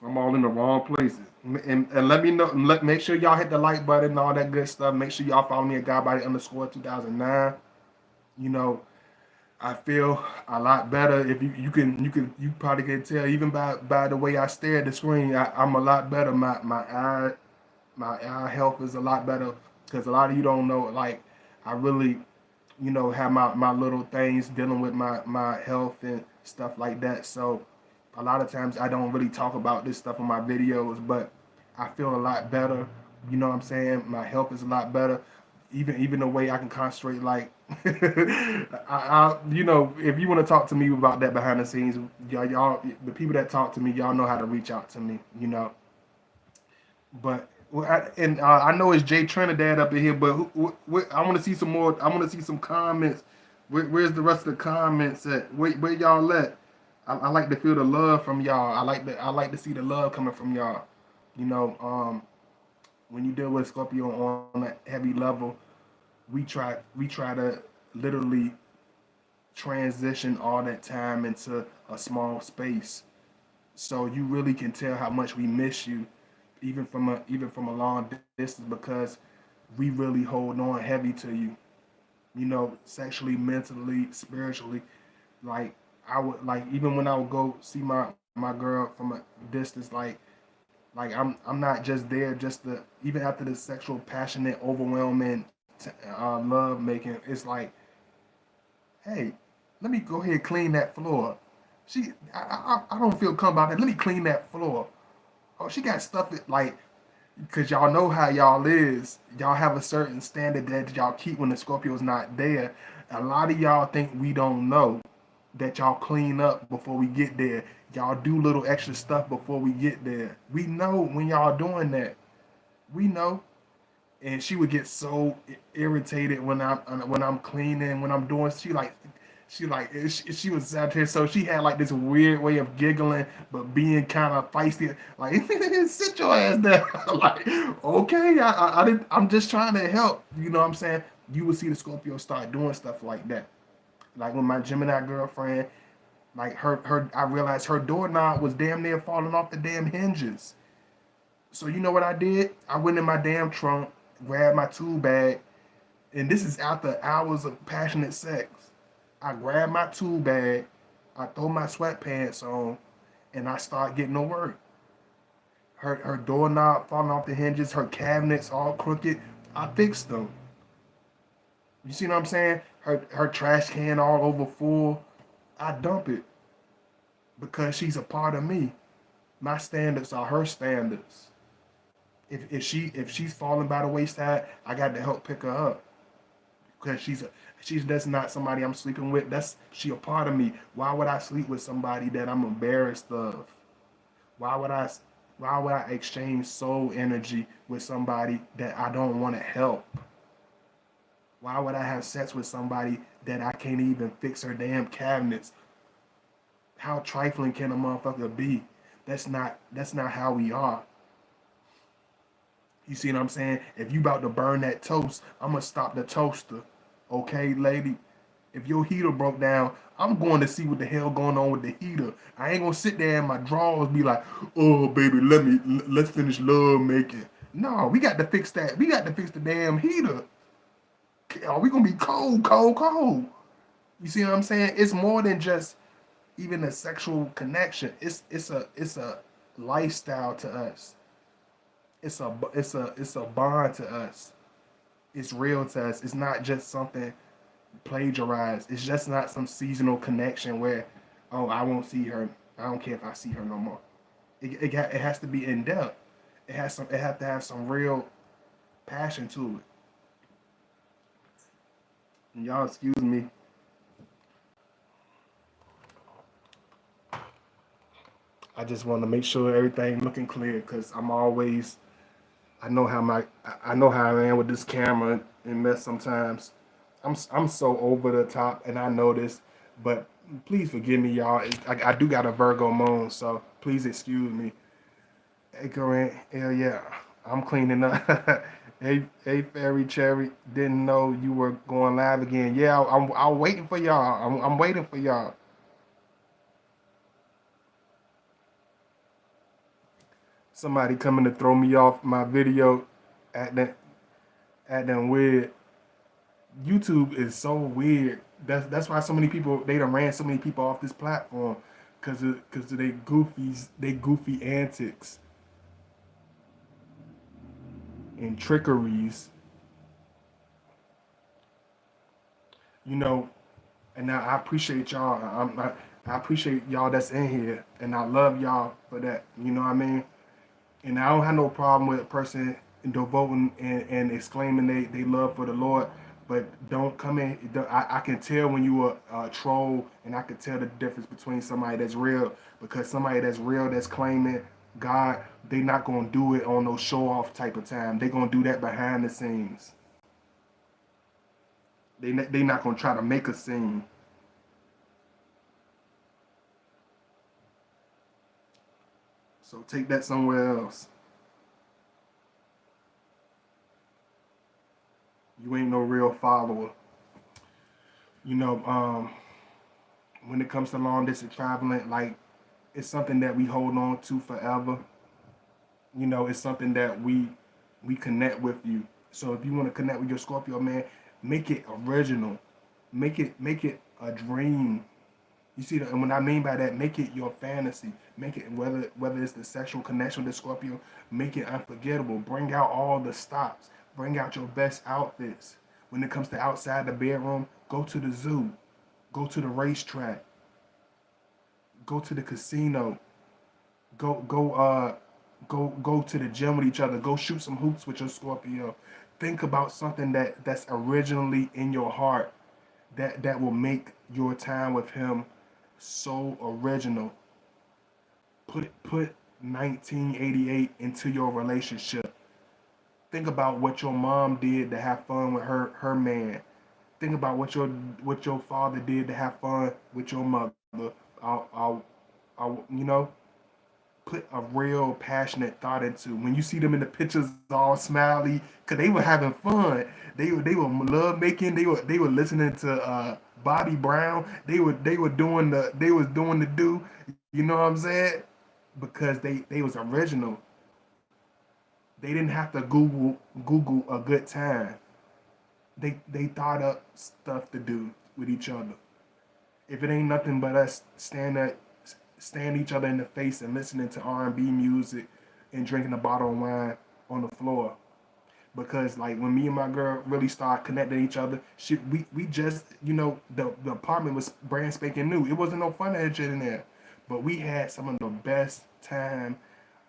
[SPEAKER 1] I'm all in the wrong places. And let me know. Make sure y'all hit the like button and all that good stuff. Make sure y'all follow me at God by the underscore 2009. You know, I feel a lot better. If you probably can tell even by the way I stare at the screen. I'm a lot better. My eye health is a lot better, because a lot of you don't know. Like, I really, have my little things dealing with my health and stuff like that. So a lot of times I don't really talk about this stuff in my videos, but I feel a lot better. You know what I'm saying? My health is a lot better. Even the way I can concentrate, like if you want to talk to me about that behind the scenes, y'all, the people that talk to me, y'all know how to reach out to me. But I know it's Jay Trinidad up in here, but I want to see some more. I want to see some comments. Where's the rest of the comments at? Where y'all at? I like to feel the love from y'all. I like to see the love coming from y'all. You know, when you deal with Scorpio on a heavy level, we try to literally transition all that time into a small space, so you really can tell how much we miss you, even from a long distance, because we really hold on heavy to you. Sexually, mentally, spiritually. Like, I would, like, even when I would go see my girl from a distance, like Like I'm not just there just to even after the sexual, passionate, overwhelming love making. It's like, hey, let me go ahead and clean that floor. I don't feel comfortable about it. Let me clean that floor. Oh, she got stuff that like, because y'all know how y'all is. Y'all have a certain standard that y'all keep when the Scorpio's not there. A lot of y'all think we don't know that y'all clean up before we get there. Y'all do little extra stuff before we get there. We know when y'all doing that. We know. And she would get so irritated when I'm cleaning, when I'm doing. She was out here, so she had like this weird way of giggling, but being kind of feisty. Like, sit your ass down. Like, okay, I'm just trying to help. You know what I'm saying? You would see the Scorpio start doing stuff like that. Like when my Gemini girlfriend, like I realized her doorknob was damn near falling off the damn hinges. So you know what I did? I went in my damn trunk, grabbed my tool bag, and this is after hours of passionate sex. I grabbed my tool bag, I throw my sweatpants on, and I start getting to work. Her doorknob falling off the hinges, her cabinets all crooked. I fixed them. You see what I'm saying? Her trash can all over full. I dump it because she's a part of me. My standards are her standards. If she's falling by the wayside, I got to help pick her up because she's that's not somebody I'm sleeping with. That's she a part of me. Why would I sleep with somebody that I'm embarrassed of? Why would I why would I exchange soul energy with somebody that I don't want to help? Why would I have sex with somebody that I can't even fix her damn cabinets? How trifling can a motherfucker be? That's not how we are. You see what I'm saying? If you about to burn that toast, I'm gonna stop the toaster. Okay, lady? If your heater broke down, I'm going to see what the hell going on with the heater. I ain't gonna sit there in my drawers be like, oh baby, let's finish love making. No, we got to fix that. We got to fix the damn heater. Are we gonna be cold, cold, cold? You see what I'm saying? It's more than just even a sexual connection. It's a lifestyle to us. It's a bond to us. It's real to us. It's not just something plagiarized. It's just not some seasonal connection where, oh, I won't see her. I don't care if I see her no more. It has to be in depth. It has to have some real passion to it. And y'all excuse me. I just want to make sure everything looking clear because I know how I am with this camera and mess sometimes. I'm so over the top and I know this, but please forgive me, y'all. I do got a Virgo moon, so please excuse me. Hey, Corinne, hell yeah, I'm cleaning up. Hey, Fairy Cherry, didn't know you were going live again. Yeah, I'm waiting for y'all. I'm waiting for y'all. Somebody coming to throw me off my video at that weird. YouTube is so weird. That's why so many people they done ran so many people off this platform because of they goofy antics and trickeries. You know, and I appreciate y'all. I appreciate y'all that's in here, and I love y'all for that. You know what I mean? And I don't have no problem with a person devoting and exclaiming they love for the Lord, but don't come in. I can tell when you are a troll, and I can tell the difference between somebody that's real, because somebody that's real that's claiming God, they not gonna do it on no show off type of time. They gonna do that behind the scenes. They not gonna try to make a scene. So take that somewhere else. You ain't no real follower. You know, when it comes to long distance traveling, like it's something that we hold on to forever. You know, it's something that we connect with you. So if you want to connect with your Scorpio man, make it original. Make it a dream. You see, and what I mean by that, make it your fantasy. Make it whether it's the sexual connection with the Scorpio, make it unforgettable. Bring out all the stops. Bring out your best outfits. When it comes to outside the bedroom, go to the zoo, go to the racetrack, go to the casino, go to the gym with each other. Go shoot some hoops with your Scorpio. Think about something that's originally in your heart that will make your time with him so original. Put 1988 into your relationship. Think about what your mom did to have fun with her man. Think about what your father did to have fun with your mother. You know, put a real passionate thought into when you see them in the pictures all smiley because they were having fun. They were love making. They were listening to Bobby Brown. They were doing the do. You know what I'm saying? Because they was original. They didn't have to Google a good time. They thought up stuff to do with each other. If it ain't nothing but us stand each other in the face and listening to R&B music and drinking a bottle of wine on the floor. Because like when me and my girl really started connecting each other, we just the apartment was brand spanking new. It wasn't no fun shit in there, but we had some of the best time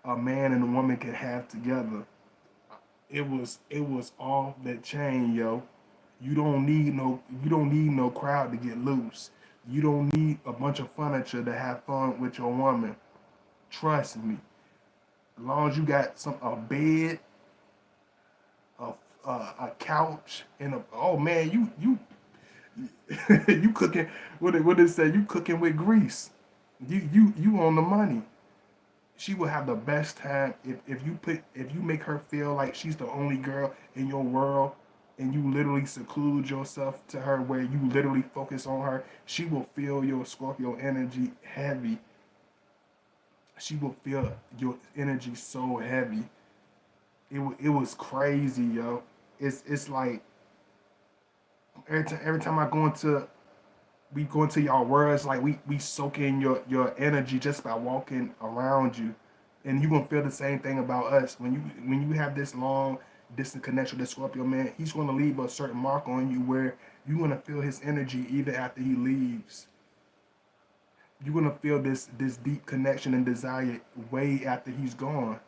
[SPEAKER 1] a man and a woman could have together. It was off the chain, yo. You don't need no crowd to get loose. You don't need a bunch of furniture to have fun with your woman. Trust me. As long as you got a bed, a couch, and oh man, you you cooking. What it say? You cooking with grease. You on the money. She will have the best time if you make her feel like she's the only girl in your world and you literally seclude yourself to her where you literally focus on her. She will feel your Scorpio energy heavy. She will feel your energy so heavy. It was crazy, yo. It's like every time we go into y'all words, like we soak in your energy just by walking around you, and you gonna feel the same thing about us when you have this long distant connection with the Scorpio man. He's gonna leave a certain mark on you where you're gonna feel his energy even after he leaves. You're gonna feel this deep connection and desire way after he's gone,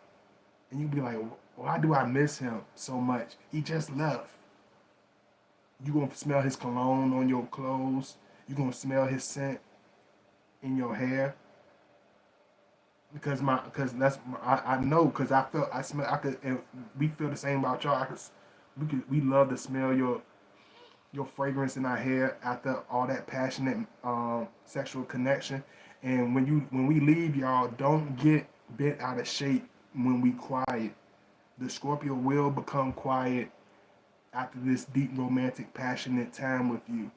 [SPEAKER 1] and you'll be like, why do I miss him so much? He just left. You gonna smell his cologne on your clothes. You gonna smell his scent in your hair. I know because I smell I could and we feel the same about y'all. We love to smell your fragrance in our hair after all that passionate sexual connection. And when we leave y'all, don't get bent out of shape when we quiet. The Scorpio will become quiet after this deep romantic passionate time with you.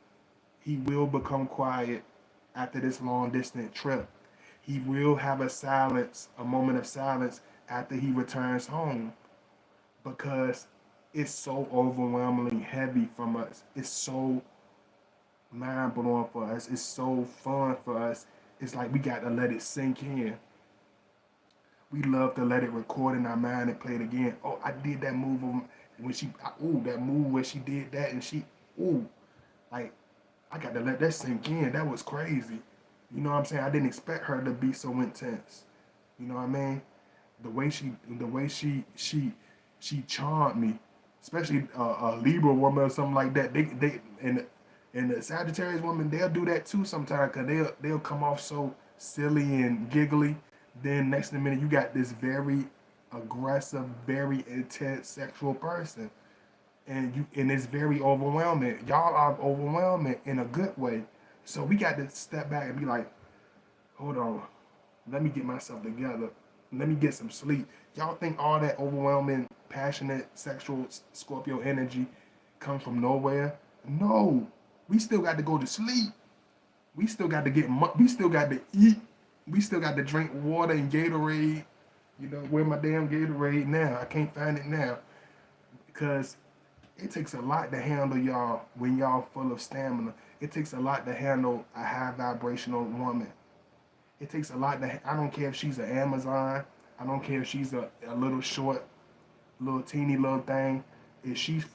[SPEAKER 1] He will become quiet after this long distance trip. He will have a moment of silence after he returns home because it's so overwhelmingly heavy from us. It's so mind blowing for us. It's so fun for us. It's like we got to let it sink in. We love to let it record in our mind and play it again. Oh, I did that move that move where she did that and ooh, like I got to let that sink in. That was crazy. You know what I'm saying? I didn't expect her to be so intense. You know what I mean? The way she charmed me, especially a Libra woman or something like that. And the Sagittarius woman, they'll do that too sometimes because they'll come off so silly and giggly. Then next minute you got this very aggressive, very intense sexual person, and it's very overwhelming. Y'all are overwhelming in a good way. So we got to step back and be like, hold on, let me get myself together. Let me get some sleep. Y'all think all that overwhelming, passionate, sexual Scorpio energy comes from nowhere? No. We still got to go to sleep. We still got to we still got to eat. We still got to drink water and Gatorade. Where my damn Gatorade now? I can't find it now. Because it takes a lot to handle y'all when y'all full of stamina. It takes a lot to handle a high vibrational woman. It takes a lot. I don't care if she's an Amazon. I don't care if she's a little short, little teeny little thing. If she's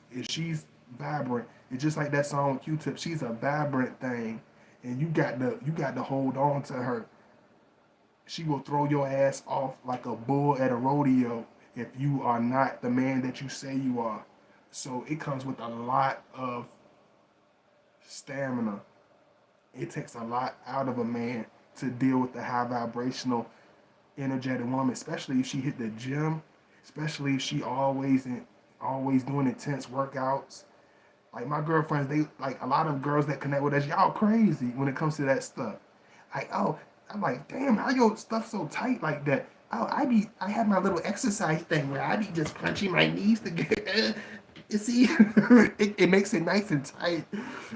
[SPEAKER 1] vibrant, it's just like that song with Q-Tip. She's a vibrant thing, and you got to hold on to her. She will throw your ass off like a bull at a rodeo if you are not the man that you say you are. So it comes with a lot of stamina. It takes a lot out of a man to deal with the high vibrational, energetic woman, especially if she hit the gym, especially if she always doing intense workouts. Like my girlfriends, they like a lot of girls that connect with us. Y'all crazy when it comes to that stuff. Like, oh, I'm like, damn, how your stuff so tight like that? Oh, I have my little exercise thing where I be just punching my knees together. You see, it makes it nice and tight.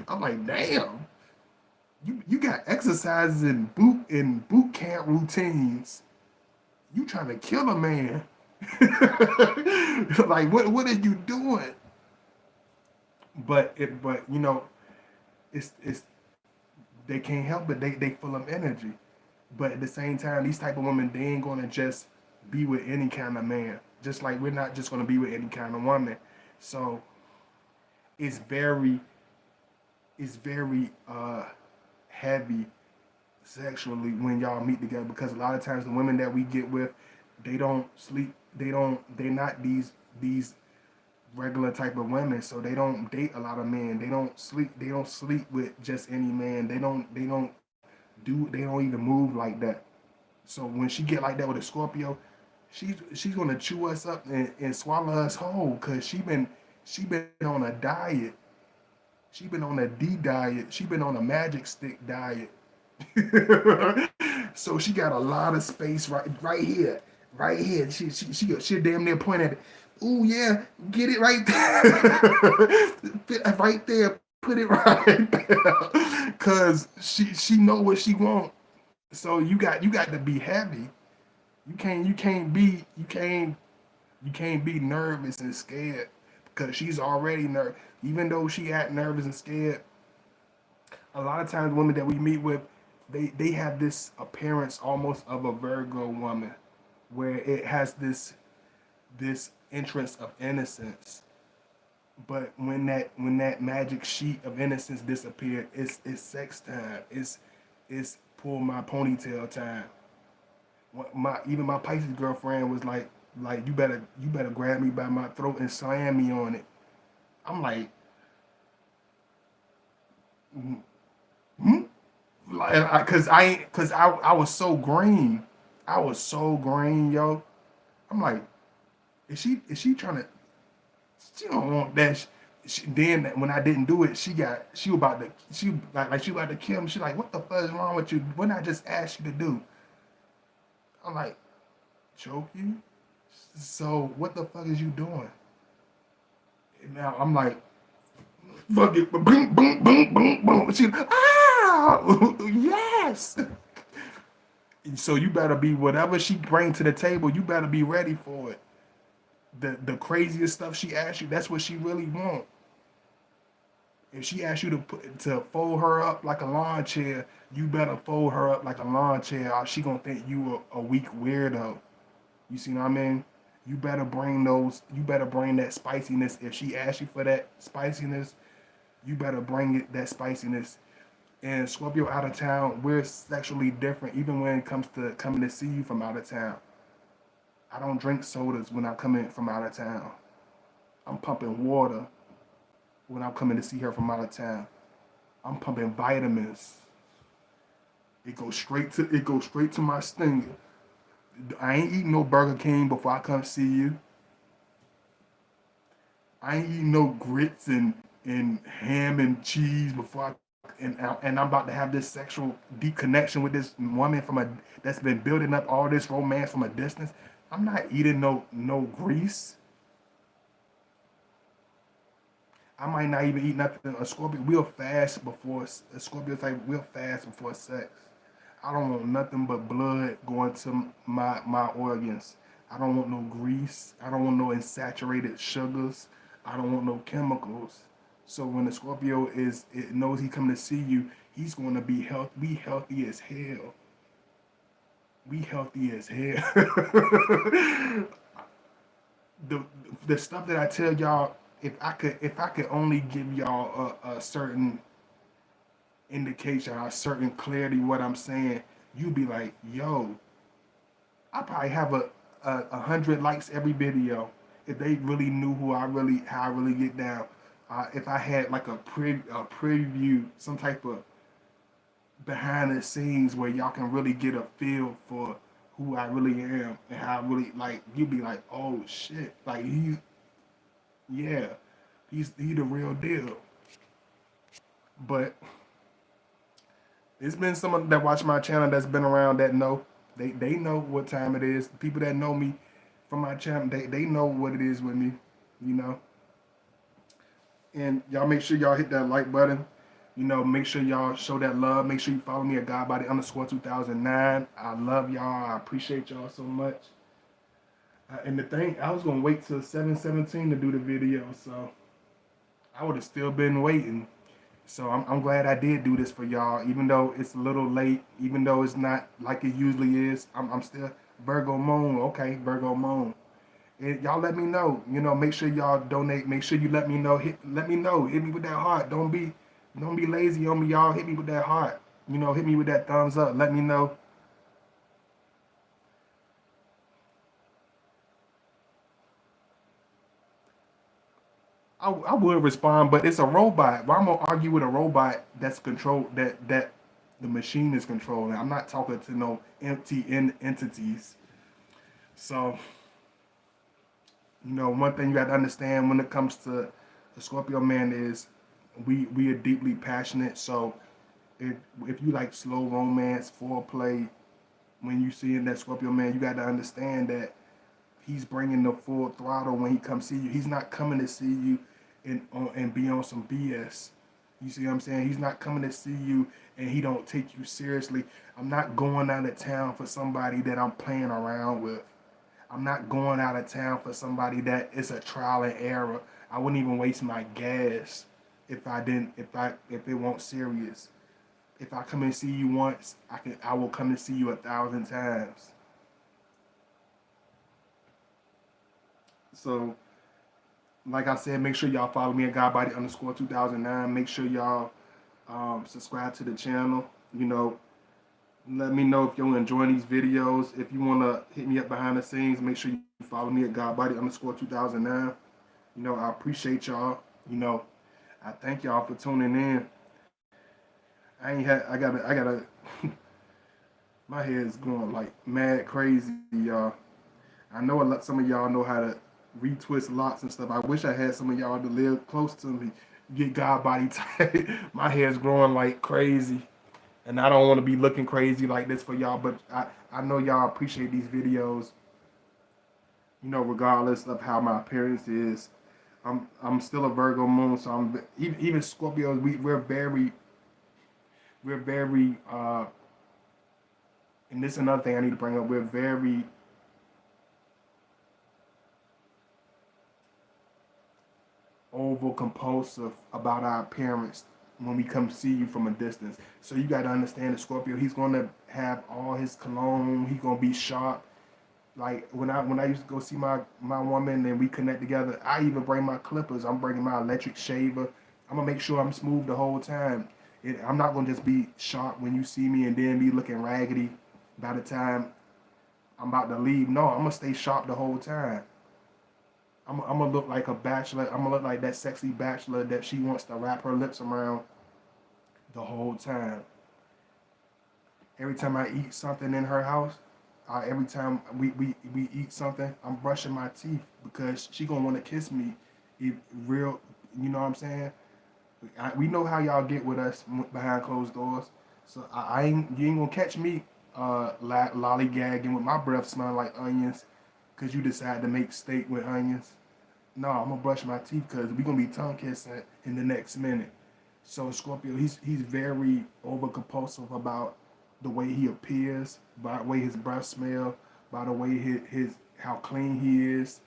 [SPEAKER 1] I'm like, damn, you got exercises in boot camp routines. You trying to kill a man? Like, what are you doing? But it's they can't help it. They full of energy. But at the same time, these type of women, they ain't gonna just be with any kind of man. Just like we're not just gonna be with any kind of woman. So it's very it's very heavy sexually when y'all meet together, because a lot of times the women that we get with, they don't sleep. They're not these regular type of women, so they don't date a lot of men. They don't sleep with just any man. They don't even move like that. So when she get like that with a Scorpio, she's gonna chew us up and swallow us whole, because she been on a diet. She been on a D diet. She been on a magic stick diet. So she got a lot of space right here. Right here. She damn near point at it. Ooh yeah, get it right there. Right there. Put it right there. Cause she know what she want. So you got to be heavy. You can't be nervous and scared, because she's already nervous. Even though she act nervous and scared, a lot of times women that we meet with, they have this appearance almost of a Virgo woman, where it has this entrance of innocence. But when that magic sheet of innocence disappeared, it's sex time. It's pull my ponytail time. My even my Pisces girlfriend was like you better grab me by my throat and slam me on it. I'm like, hmm? Like, cause I was so green. I was so green, yo. I'm like, is she trying to? She don't want that. Then when I didn't do it, she was about to she about to kill me. She like, what the fuck is wrong with you? What I just asked you to do? I'm like, choke you. So what the fuck is you doing? And now I'm like, fuck it, boom, boom, boom, boom, boom. She, yes. So you better be whatever she bring to the table. You better be ready for it. The craziest stuff she asks you, that's what she really want. If she asks you to fold her up like a lawn chair, you better fold her up like a lawn chair, or she gonna think you a weak weirdo. You see what I mean? You better bring those. You better bring that spiciness. If she asks you for that spiciness, you better bring it that spiciness. And Scorpio out of town, we're sexually different, even when it comes to coming to see you from out of town. I don't drink sodas when I'm coming from out of town. I'm pumping water when I'm coming to see her from out of town. I'm pumping vitamins. It goes straight to my stinger. I ain't eating no Burger King before I come see you. I ain't eating no grits and ham and cheese before and I'm about to have this sexual deep connection with this woman that's been building up all this romance from a distance. I'm not eating no grease. I might not even eat nothing. A Scorpio will fast before a Scorpio type will fast before sex. I don't want nothing but blood going to my organs. I don't want no grease. I don't want no insaturated sugars. I don't want no chemicals. So when the Scorpio it knows he coming to see you, he's going to be healthy as hell. We healthy as hell. the the stuff that I tell y'all, if I could only give y'all a certain indication, a certain clarity what I'm saying, you'd be like, yo, I probably have a hundred likes every video if they really knew how I really get down. If I had like a preview, some type of behind the scenes where y'all can really get a feel for who I really am and how I really like, you'd be like, oh shit, like yeah, he the real deal. But it's been someone that watch my channel that's been around that know they know what time it is. People that know me from my channel, they know what it is with me, you know. And y'all make sure y'all hit that like button. You know, make sure y'all show that love. Make sure you follow me at Godbody_2009. I love y'all. I appreciate y'all so much. And the thing, I was gonna wait till 7:17 to do the video, so I would have still been waiting. So I'm glad I did do this for y'all, even though it's a little late, even though it's not like it usually is. I'm still Virgo Moon. Okay, Virgo Moon. And y'all let me know. You know, make sure y'all donate. Make sure you let me know. Let me know. Hit me with that heart. Don't be lazy on me, y'all. Hit me with that heart. You know, hit me with that thumbs up. Let me know. I would respond, but it's a robot. Why I'm gonna argue with a robot that's controlled that the machine is controlling? I'm not talking to no empty entities. So, you know, one thing you got to understand when it comes to the Scorpio man is we are deeply passionate. So if if you like slow romance, foreplay, when you see in that Scorpio man, you got to understand that he's bringing the full throttle when he comes see you. He's not coming to see you and be on some BS. You see what I'm saying? He's not coming to see you and he don't take you seriously. I'm not going out of town for somebody that I'm playing around with. I'm not going out of town for somebody that is a trial and error. I wouldn't even waste my gas if I didn't if it won't serious. If I come and see you once, I will come and see you 1,000 times. So like I said, make sure y'all follow me at Godbody_2009. Make sure y'all subscribe to the channel. You know, let me know if you're enjoying these videos. If you want to hit me up behind the scenes, make sure you follow me at Godbody_2009. You know, I appreciate y'all. You know, I thank y'all for tuning in. I gotta, my head's going like mad crazy, y'all. I know a lot, some of y'all know how to retwist locks and stuff. I wish I had some of y'all to live close to me, get God body tight. My hair's growing like crazy. And I don't want to be looking crazy like this for y'all, but I know y'all appreciate these videos, you know, regardless of how my appearance is. I'm still a Virgo moon, so even Scorpios. We're very and this is another thing I need to bring up. We're very over compulsive about our appearance when we come see you from a distance. So you got to understand the Scorpio. He's going to have all his cologne. He's going to be sharp. Like when I used to go see my woman and we connect together, I even bring my clippers. I'm bringing my electric shaver. I'm gonna make sure I'm smooth the whole time. I'm not gonna just be sharp when you see me and then be looking raggedy by the time I'm about to leave. No, I'm gonna stay sharp the whole time. I'm gonna look like a bachelor. I'm gonna look like that sexy bachelor that she wants to wrap her lips around the whole time. Every time I eat something in her house, every time we eat something, I'm brushing my teeth because she gonna want to kiss me. Real, you know what I'm saying? We know how y'all get with us behind closed doors, so you ain't gonna catch me lollygagging with my breath smelling like onions because you decide to make steak with onions. No, I'm gonna brush my teeth because we gonna be tongue kissing in the next minute. So Scorpio, he's very over compulsive about the way he appears, by the way his breath smell, by the way his how clean he is.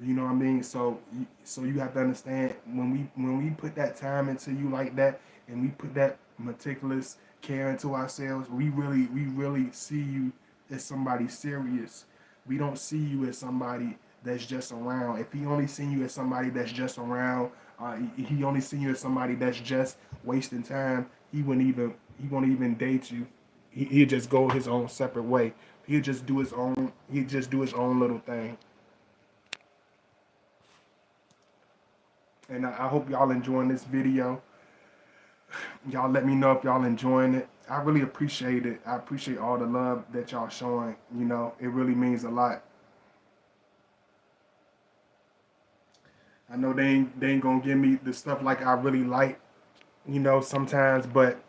[SPEAKER 1] You know what I mean? So you have to understand when we put that time into you like that, and we put that meticulous care into ourselves, we really see you as somebody serious. We don't see you as somebody that's just around. If he only seen you as somebody that's just around, he only seen you as somebody that's just wasting time, he won't even date you. He'd just go his own separate way. He'd just do his own little thing. And I hope y'all enjoying this video. Y'all let me know if y'all enjoying it. I really appreciate it. I appreciate all the love that y'all showing. You know, it really means a lot. I know they ain't gonna give me the stuff like I really like, you know, sometimes, but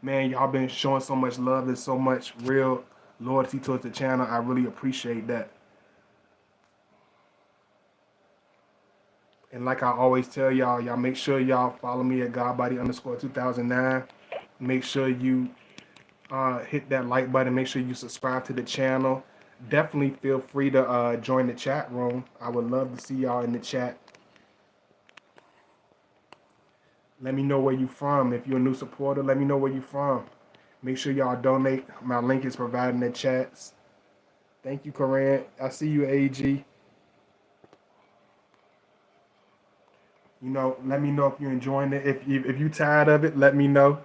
[SPEAKER 1] man, y'all been showing so much love and so much real loyalty towards the channel. I really appreciate that. And like I always tell y'all make sure y'all follow me at Godbody_2009. Make sure you hit that like button. Make sure you subscribe to the channel. Definitely feel free to join the chat room. I would love to see y'all in the chat. Let me know where you from. If you're a new supporter, let me know where you from. Make sure y'all donate. My link is provided in the chats. Thank you, Corinne. I see you, AG. You know, let me know if you're enjoying it. If you tired of it, let me know.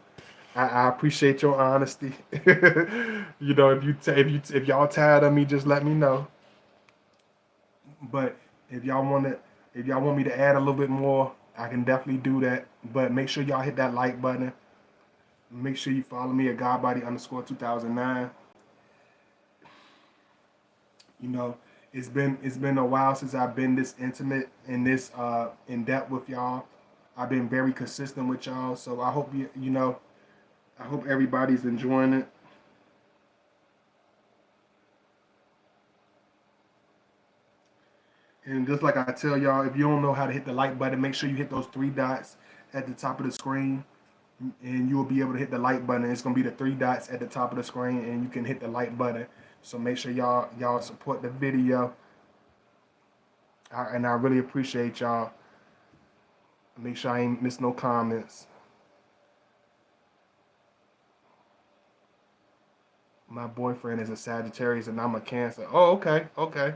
[SPEAKER 1] I appreciate your honesty. You know, if y'all tired of me, just let me know. But if y'all want me to add a little bit more, I can definitely do that. But make sure y'all hit that like button. Make sure you follow me at Godbody_2009. You know, it's been a while since I've been this intimate and this in depth with y'all. I've been very consistent with y'all, so I hope you know. I hope everybody's enjoying it. And just like I tell y'all, if you don't know how to hit the like button, make sure you hit those three dots at the top of the screen, and you will be able to hit the like button. It's gonna be the three dots at the top of the screen, and you can hit the like button. So make sure y'all support the video, and I really appreciate y'all. Make sure I ain't miss no comments. My boyfriend is a Sagittarius and I'm a Cancer. Oh, okay, okay.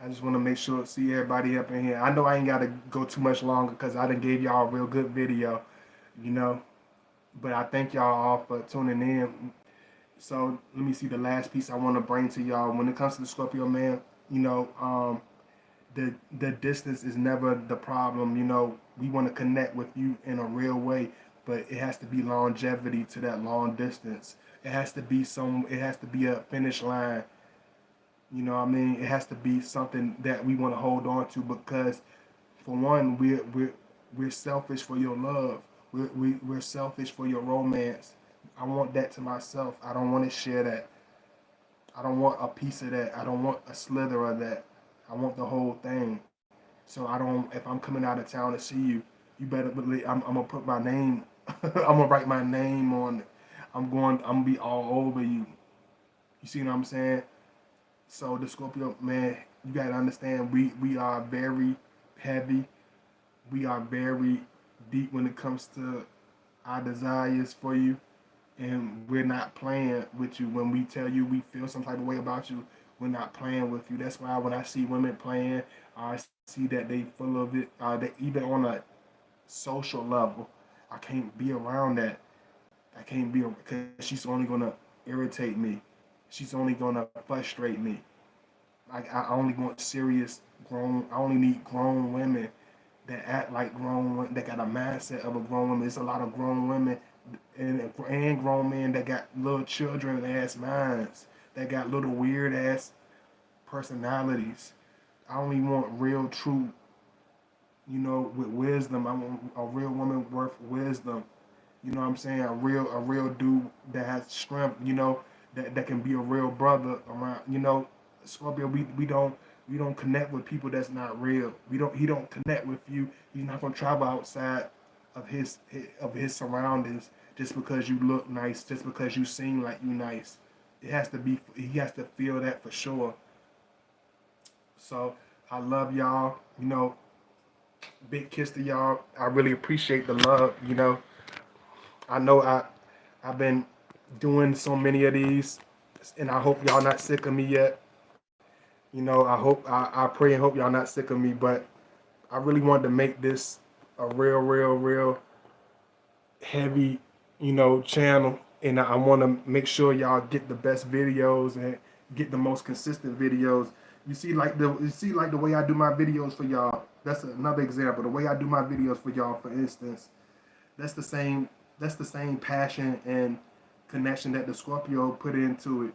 [SPEAKER 1] I just want to make sure, see everybody up in here. I know I ain't got to go too much longer because I done gave y'all a real good video, you know. But I thank y'all all for tuning in. So let me see the last piece I want to bring to y'all. When it comes to the Scorpio man, you know, the distance is never the problem. You know, we want to connect with you in a real way, but it has to be longevity to that long distance. It has to be a finish line. You know what I mean? It has to be something that we want to hold on to because, for one, we're selfish for your love. We're selfish for your romance. I want that to myself. I don't want to share that. I don't want a piece of that. I don't want a slither of that. I want the whole thing. So I don't. If I'm coming out of town to see you, you better believe I'm gonna put my name. I'm gonna write my name on it. I'm gonna be all over you. You see what I'm saying? So the Scorpio man, you gotta understand we are very heavy. We are very deep when it comes to our desires for you, and we're not playing with you. When we tell you we feel some type of way about you, we're not playing with you. That's why when I see women playing, I see that they full of it. They, even on a social level, I can't be around that. I can't be because she's only gonna irritate me. She's only gonna frustrate me. I only want serious grown. I only need grown women that act like grown women, that got a mindset of a grown woman. There's a lot of grown women and grown men that got little children ass minds, that got little weird ass personalities. I only want real, true, you know, with wisdom. I want a real woman worth wisdom. You know what I'm saying? A real dude that has strength. You know, that can be a real brother around. You know, Scorpio, we don't connect with people that's not real. He don't connect with you. He's not gonna travel outside of his surroundings just because you look nice, just because you seem like you nice. It has to be. He has to feel that for sure. So I love y'all. You know, big kiss to y'all. I really appreciate the love. You know, I know I've been doing so many of these, and I hope y'all not sick of me yet. You know, I pray and hope y'all not sick of me, but I really wanted to make this a real heavy, channel, and I want to make sure y'all get the best videos and get the most consistent videos. You see like the way I do my videos for y'all. That's another example. The way I do my videos for y'all, for instance, that's the same. That's the same passion and connection that the Scorpio put into it.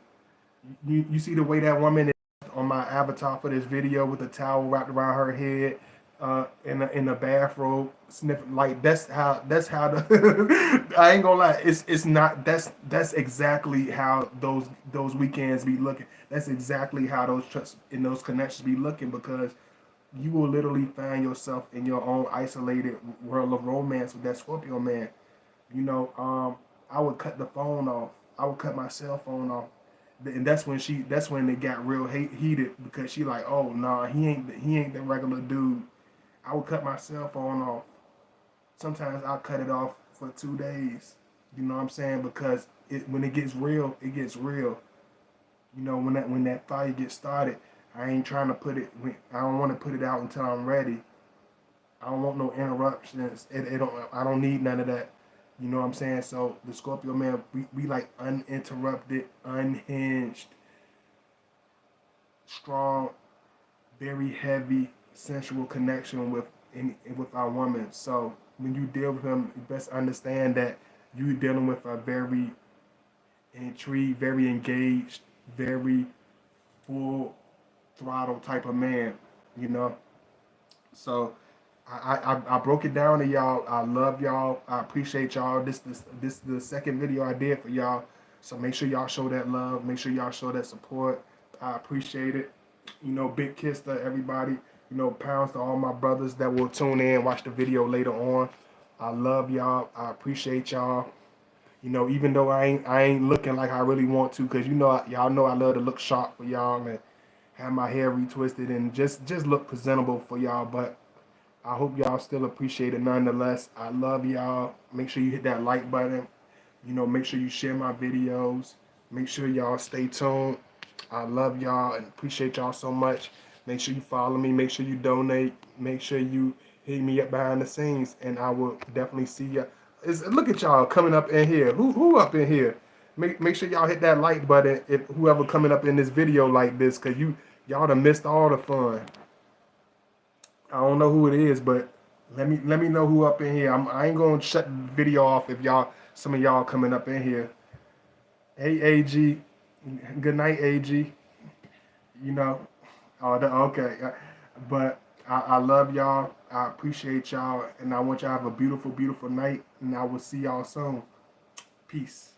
[SPEAKER 1] You see the way that woman is on my avatar for this video with a towel wrapped around her head, in a bathrobe, sniffing, like that's how the I ain't gonna lie, it's not that's exactly how those weekends be looking. That's exactly how those trusts and those connections be looking, because you will literally find yourself in your own isolated world of romance with that Scorpio man. I would cut the phone off. I would cut my cell phone off, and that's when it got real heated, because she like, oh nah, he ain't the regular dude. I would cut my cell phone off. Sometimes I'll cut it off for 2 days. You know what I'm saying? Because when it gets real, it gets real. When that fire gets started, I ain't trying to put it. I don't want to put it out until I'm ready. I don't want no interruptions. I don't need none of that. You know what I'm saying? So the Scorpio man, we like uninterrupted, unhinged, strong, very heavy, sensual connection with our woman. So when you deal with him, you best understand that you're dealing with a very intrigued, very engaged, very full throttle type of man. You know. So I broke it down to y'all. I love y'all. I appreciate y'all. This is the second video I did for y'all. So make sure y'all show that love. Make sure y'all show that support. I appreciate it. Big kiss to everybody. Pounds to all my brothers that will tune in, watch the video later on. I love y'all. I appreciate y'all. Even though I ain't looking like I really want to, cause y'all know I love to look sharp for y'all and have my hair retwisted and just look presentable for y'all. But I hope y'all still appreciate it nonetheless. I love y'all. Make sure you hit that like button. Make sure you share my videos. Make sure y'all stay tuned. I love y'all and appreciate y'all so much. Make sure you follow me. Make sure you donate. Make sure you hit me up behind the scenes, and I will definitely see ya. Look at y'all coming up in here. Who up in here? Make sure y'all hit that like button if whoever coming up in this video like this, cause y'all done missed all the fun. I don't know who it is, but let me know who up in here. I ain't gonna shut the video off if some of y'all coming up in here. Hey AG, good night AG. You know, okay, but I love y'all. I appreciate y'all, and I want y'all to have a beautiful night. And I will see y'all soon. Peace.